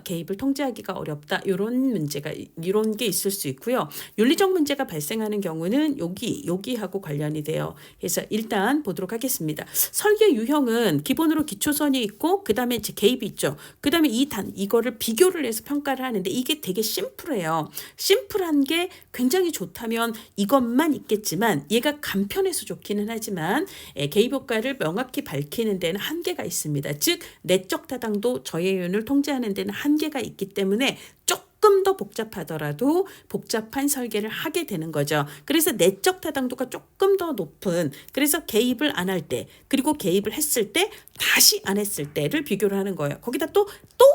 개입을 통제하기가 어렵다. 이런 게 있을 수 있고요. 윤리적 문제가 발생하는 경우는 여기하고 관련이 돼요. 그래서 일단 보도록 하겠습니다. 설계 유형은 기본으로 기초선이 있고 그 다음에 이제 개입이 있죠. 그 다음에 이거를 비교를 해서 평가를 하는데 이게 되게 심플해요. 심플한 게 굉장히 좋다면 이것만 있겠지만 얘가 간편해서 좋기는 하지만 개입 효과를 명확히 밝히는 데는 한계가 있습니다. 즉 내적 타당도 저해율을 통제하는 데는 한계가 있기 때문에 조금 더 복잡하더라도 복잡한 설계를 하게 되는 거죠. 그래서 내적 타당도가 조금 더 높은, 그래서 개입을 안 할 때 그리고 개입을 했을 때 다시 안 했을 때를 비교를 하는 거예요. 거기다 또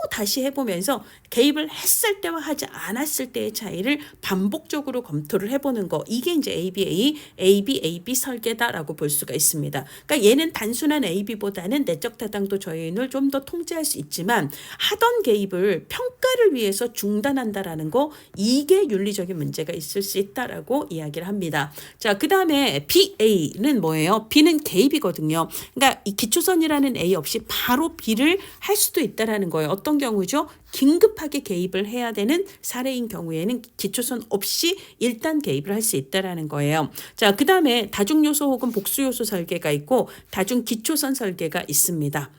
다시 해보면서 개입을 했을 때와 하지 않았을 때의 차이를 반복적으로 검토를 해보는 거, 이게 이제 ABA 설계다라고 볼 수가 있습니다. 그러니까 얘는 단순한 AB보다는 내적 타당도 저해율을 좀 더 통제할 수 있지만 하던 개입을 평가를 위해서 중단한다라는 거, 이게 윤리적인 문제가 있을 수 있다라고 이야기를 합니다. 자, 그 다음에 BA는 뭐예요? B는 개입이거든요. 그러니까 이 기초선이라는 A 없이 바로 B를 할 수도 있다라는 거예요. 어떤 경우죠? 긴급하게 개입을 해야 되는 사례인 경우에는 기초선 없이 일단 개입을 할 수 있다라는 거예요. 자, 그 다음에 다중요소 혹은 복수요소 설계가 있고 다중기초선 설계가 있습니다.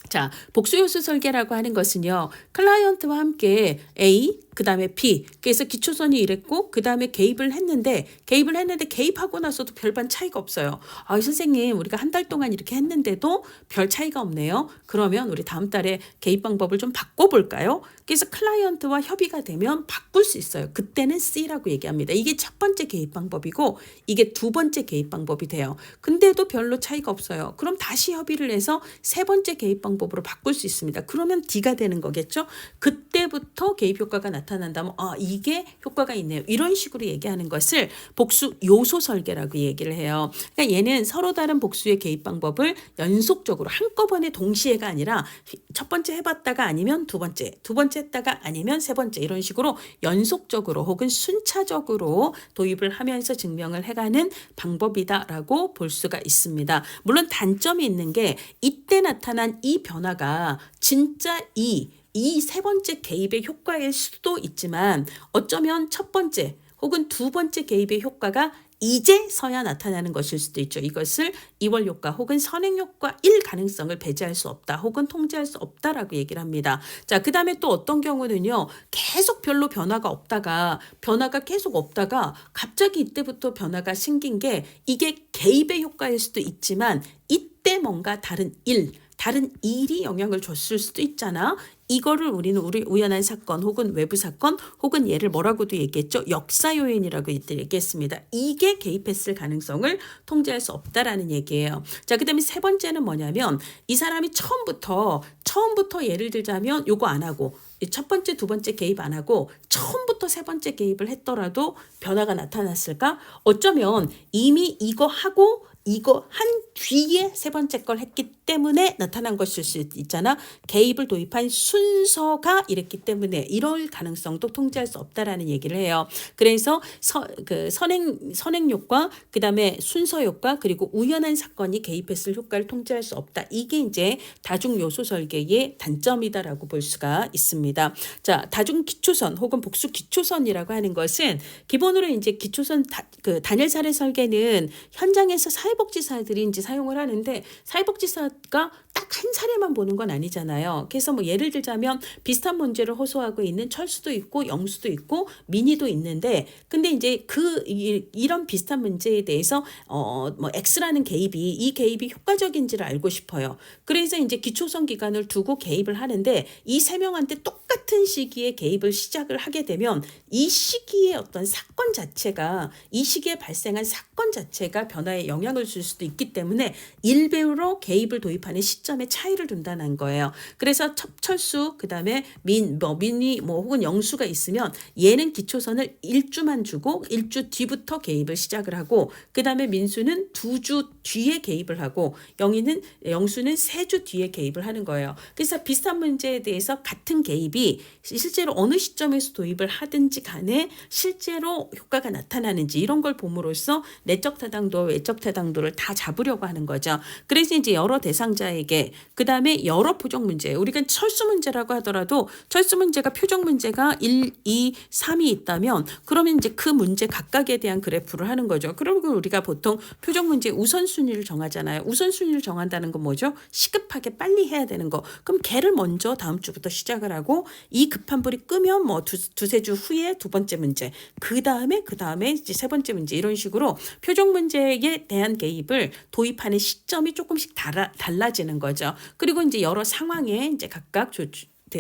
자, 복수요소 설계라고 하는 것은요, 클라이언트와 함께 A, 그 다음에 B, 그래서 기초선이 이랬고 그 다음에 개입을 했는데 개입하고 나서도 별반 차이가 없어요. 선생님, 우리가 한 달 동안 이렇게 했는데도 별 차이가 없네요. 그러면 우리 다음 달에 개입 방법을 좀 바꿔볼까요? 그래서 클라이언트와 협의가 되면 바꿀 수 있어요. 그때는 C라고 얘기합니다. 이게 첫 번째 개입 방법이고 이게 두 번째 개입 방법이 돼요. 근데도 별로 차이가 없어요. 그럼 다시 협의를 해서 세 번째 개입 방법으로 바꿀 수 있습니다. 그러면 D가 되는 거겠죠? 그때부터 개입 효과가 나타난다면 이게 효과가 있네요. 이런 식으로 얘기하는 것을 복수 요소 설계라고 얘기를 해요. 그러니까 얘는 서로 다른 복수의 개입 방법을 연속적으로 한꺼번에 동시에가 아니라 첫 번째 해봤다가 아니면 두 번째 했다가 아니면 세 번째, 이런 식으로 연속적으로 혹은 순차적으로 도입을 하면서 증명을 해가는 방법이다라고 볼 수가 있습니다. 물론 단점이 있는 게 이때 나타난 이 변화가 진짜 이 세 번째 개입의 효과일 수도 있지만 어쩌면 첫 번째 혹은 두 번째 개입의 효과가 이제서야 나타나는 것일 수도 있죠. 이것을 이월 효과 혹은 선행 효과일 가능성을 배제할 수 없다 혹은 통제할 수 없다라고 얘기를 합니다. 자, 그 다음에 또 어떤 경우는요, 계속 별로 변화가 계속 없다가 갑자기 이때부터 변화가 생긴 게 이게 개입의 효과일 수도 있지만 이때 뭔가 다른 일이 영향을 줬을 수도 있잖아. 이거를 우리는 우연한 사건 혹은 외부 사건 혹은 얘를 뭐라고도 얘기했죠? 역사 요인이라고 얘기했습니다. 이게 개입했을 가능성을 통제할 수 없다라는 얘기예요. 자, 그 다음에 세 번째는 뭐냐면 이 사람이 처음부터 예를 들자면 요거 안 하고 첫 번째, 두 번째 개입 안 하고 처음부터 세 번째 개입을 했더라도 변화가 나타났을까? 어쩌면 이미 이거 하고 이거 한 뒤에 세 번째 걸 했기 때문에 나타난 것일 수 있잖아. 개입을 도입한 순서가 이랬기 때문에 이럴 가능성도 통제할 수 없다라는 얘기를 해요. 그래서 선행 효과, 그다음에 순서 효과, 그리고 우연한 사건이 개입했을 효과를 통제할 수 없다. 이게 이제 다중 요소 설계의 단점이다라고 볼 수가 있습니다. 자, 다중 기초선 혹은 복수 기초선이라고 하는 것은 기본으로 이제 기초선 단일 사례 설계는 현장에서 사회복지사들이 이제 사용을 하는데 사회복지사가 딱 한 사례만 보는 건 아니잖아요. 그래서 뭐 예를 들자면 비슷한 문제를 호소하고 있는 철수도 있고 영수도 있고 민의도 있는데 근데 이제 이런 비슷한 문제에 대해서 뭐 X라는 개입이 이 개입이 효과적인지를 알고 싶어요. 그래서 이제 기초선 기간을 두고 개입을 하는데 이 세 명한테 똑같은 시기에 개입을 시작을 하게 되면 이 시기의 어떤 사건 자체가 이 시기에 발생한 사건 자체가 변화에 영향을 줄 수도 있기 때문에 일배로 개입을 도입하는 시점에 차이를 둔다는 거예요. 그래서 철수 그다음에 민이 혹은 영수가 있으면 얘는 기초선을 1주만 주고 1주 뒤부터 개입을 시작을 하고 그다음에 민수는 2주 뒤에 개입을 하고 영수는 3주 뒤에 개입을 하는 거예요. 그래서 비슷한 문제에 대해서 같은 개입이 실제로 어느 시점에서 도입을 하든지 간에 실제로 효과가 나타나는지 이런 걸 봄으로써 내적 타당도, 외적 타당도를 다 잡으려고 하는 거죠. 그래서 이제 여러 대상자에게 그다음에 여러 표적 문제, 우리가 철수 문제라고 하더라도 철수 문제가 표적 문제가 1, 2, 3이 있다면 그러면 이제 그 문제 각각에 대한 그래프를 하는 거죠. 그리고 우리가 보통 표적 문제 우선순위를 정하잖아요. 우선순위를 정한다는 건 뭐죠? 시급하게 빨리 해야 되는 거. 그럼 걔를 먼저 다음 주부터 시작을 하고 이 급한 불이 끄면 뭐 두세 주 후에 두 번째 문제, 그 다음에 이제 세 번째 문제 이런 식으로 표적 문제에 대한 개입을 도입하는 시점이 조금씩 달라지는 거죠. 그리고 이제 여러 상황에 이제 각각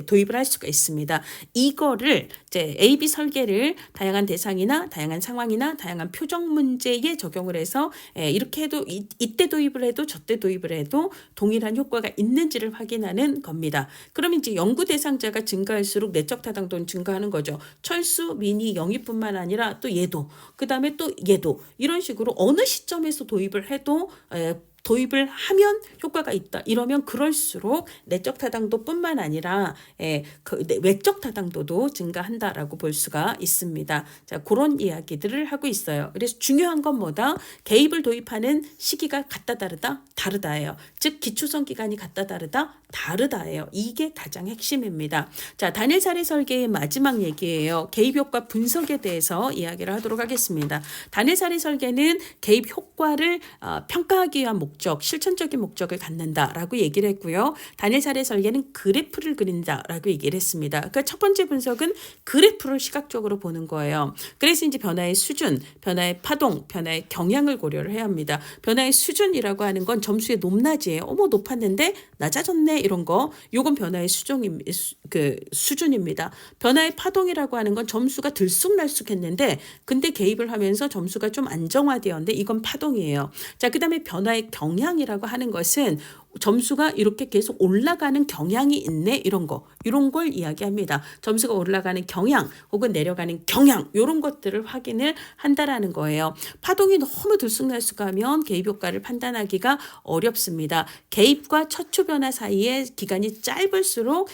도입을 할 수가 있습니다. 이거를 이제 A-B 설계를 다양한 대상이나 다양한 상황이나 다양한 표적 문제에 적용을 해서 이렇게 해도 이때 도입을 해도 저때 도입을 해도 동일한 효과가 있는지를 확인하는 겁니다. 그러면 이제 연구 대상자가 증가할수록 내적 타당도는 증가하는 거죠. 철수, 민의, 영희뿐만 아니라 또 얘도, 그 다음에 또 얘도 이런 식으로 어느 시점에서 도입을 해도 도입을 하면 효과가 있다. 이러면 그럴수록 내적 타당도뿐만 아니라 외적 타당도도 증가한다라고 볼 수가 있습니다. 자, 그런 이야기들을 하고 있어요. 그래서 중요한 건 뭐다? 개입을 도입하는 시기가 같다 다르다예요. 즉 기초선 기간이 같다 다르다예요. 이게 가장 핵심입니다. 자, 단일 사례 설계의 마지막 얘기예요. 개입 효과 분석에 대해서 이야기를 하도록 하겠습니다. 단일 사례 설계는 개입 효과를 평가하기 위한 목적, 실천적인 목적을 갖는다라고 얘기를 했고요. 단일 사례 설계는 그래프를 그린다라고 얘기를 했습니다. 그러니까 첫 번째 분석은 그래프를 시각적으로 보는 거예요. 그래서 이제 변화의 수준, 변화의 파동, 변화의 경향을 고려를 해야 합니다. 변화의 수준이라고 하는 건 점수의 높낮이에요. 높았는데 낮아졌네 이런 거. 요건 변화의 수준입니다. 변화의 파동이라고 하는 건 점수가 들쑥날쑥했는데 근데 개입을 하면서 점수가 좀 안정화되었는데 이건 파동이에요. 자, 그다음에 변화의 경향이라고 하는 것은 점수가 이렇게 계속 올라가는 경향이 있네 이런 걸 이야기합니다. 점수가 올라가는 경향 혹은 내려가는 경향 이런 것들을 확인을 한다라는 거예요. 파동이 너무 들쑥날쑥하면 개입 효과를 판단하기가 어렵습니다. 개입과 척추 변화 사이의 기간이 짧을수록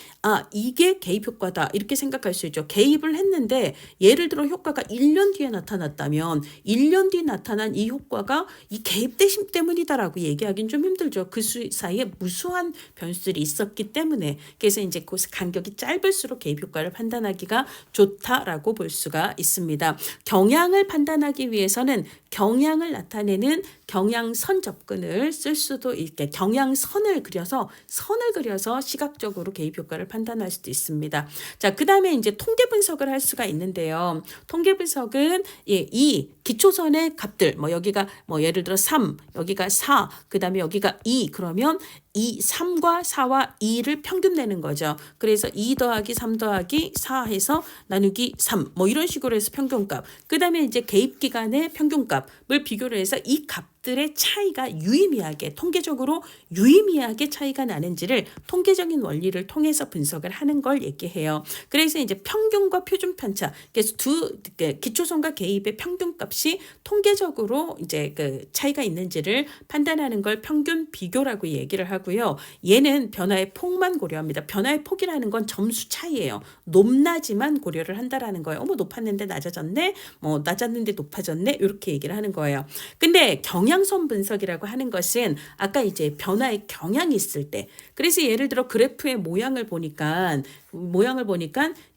이게 개입 효과다 이렇게 생각할 수 있죠. 개입을 했는데 예를 들어 효과가 1년 뒤에 나타났다면 1년 뒤에 나타난 이 효과가 이 개입 대심 때문이다라고 얘기하기는 좀 힘들죠. 그 사이에 무수한 변수들이 있었기 때문에 그래서 이제 그 간격이 짧을수록 개입 효과를 판단하기가 좋다라고 볼 수가 있습니다. 경향을 판단하기 위해서는 경향을 나타내는 경향선 접근을 쓸 수도 있게 경향선을 그려서 시각적으로 개입 효과를 판단할 수도 있습니다. 자, 그다음에 이제 통계 분석을 할 수가 있는데요. 통계 분석은 이 기초선의 값들 여기가 예를 들어 3, 여기가 4, 그다음에 여기가 2 그러면 3과 4와 2를 평균 내는 거죠. 그래서 2 더하기 3 더하기 4 해서 나누기 3 뭐 이런 식으로 해서 평균값. 그다음에 이제 개입 기간의 평균값을 비교를 해서 이 값들의 차이가 유의미하게 통계적으로 유의미하게 차이가 나는지를 통계적인 원리를 통해서 분석을 하는 걸 얘기해요. 그래서 이제 평균과 표준 편차, 그래서 기초선과 개입의 평균값이 통계적으로 이제 그 차이가 있는지를 판단하는 걸 평균 비교라고 얘기를 하고요. 얘는 변화의 폭만 고려합니다. 변화의 폭이라는 건 점수 차이예요. 높낮이만 고려를 한다라는 거예요. 높았는데 낮아졌네, 뭐 낮았는데 높아졌네, 이렇게 얘기를 하는 거예요. 근데 경향선 분석이라고 하는 것은 아까 이제 변화의 경향이 있을 때, 그래서 예를 들어 그래프의 모양을 보니까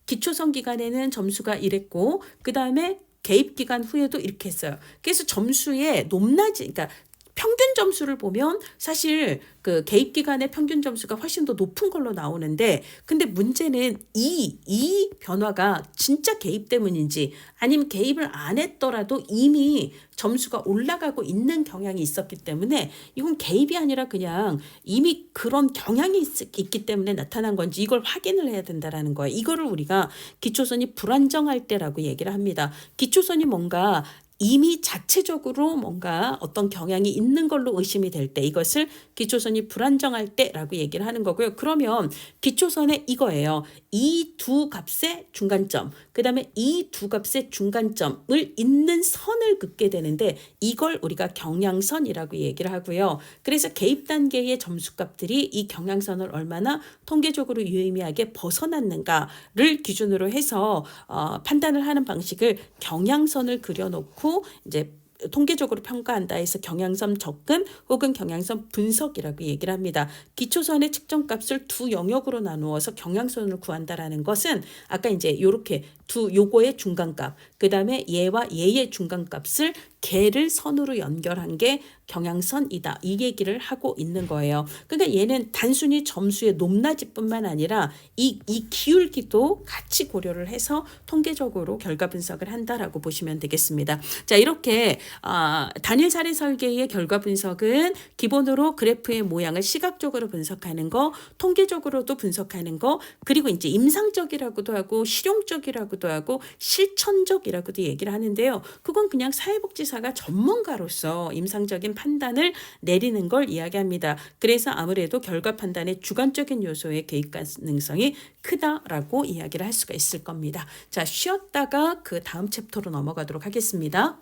기초선 기간에는 점수가 이랬고 그 다음에 개입 기간 후에도 이렇게 했어요. 그래서 점수의 높낮이, 그러니까 평균 점수를 보면 사실 그 개입 기간의 평균 점수가 훨씬 더 높은 걸로 나오는데, 근데 문제는 이 변화가 진짜 개입 때문인지 아니면 개입을 안 했더라도 이미 점수가 올라가고 있는 경향이 있었기 때문에 이건 개입이 아니라 그냥 이미 그런 경향이 있기 때문에 나타난 건지 이걸 확인을 해야 된다라는 거예요. 이거를 우리가 기초선이 불안정할 때라고 얘기를 합니다. 기초선이 뭔가 이미 자체적으로 뭔가 어떤 경향이 있는 걸로 의심이 될 때 이것을 기초선이 불안정할 때라고 얘기를 하는 거고요. 그러면 기초선에 이거예요. 이 두 값의 중간점, 그 다음에 이 두 값의 중간점을 잇는 선을 긋게 되는데 이걸 우리가 경향선이라고 얘기를 하고요. 그래서 개입 단계의 점수값들이 이 경향선을 얼마나 통계적으로 유의미하게 벗어났는가를 기준으로 해서 판단을 하는 방식을 경향선을 그려놓고 이제 통계적으로 평가한다 해서 경향선 접근 혹은 경향선 분석이라고 얘기를 합니다. 기초선의 측정값을 두 영역으로 나누어서 경향선을 구한다라는 것은 아까 이제 이렇게 요거의 중간값, 그 다음에 얘와 얘의 중간값을 개를 선으로 연결한 게 경향선이다, 이 얘기를 하고 있는 거예요. 그러니까 얘는 단순히 점수의 높낮이뿐만 아니라 이 기울기도 같이 고려를 해서 통계적으로 결과 분석을 한다라고 보시면 되겠습니다. 자, 이렇게 단일 사례 설계의 결과 분석은 기본으로 그래프의 모양을 시각적으로 분석하는 거, 통계적으로도 분석하는 거, 그리고 이제 임상적이라고도 하고 실용적이라고도 하고 실천적이라고도 얘기를 하는데요. 그건 그냥 사회복지사가 전문가로서 임상적인 판단을 내리는 걸 이야기합니다. 그래서 아무래도 결과 판단의 주관적인 요소의 개입 가능성이 크다라고 이야기를 할 수가 있을 겁니다. 자, 쉬었다가 그 다음 챕터로 넘어가도록 하겠습니다.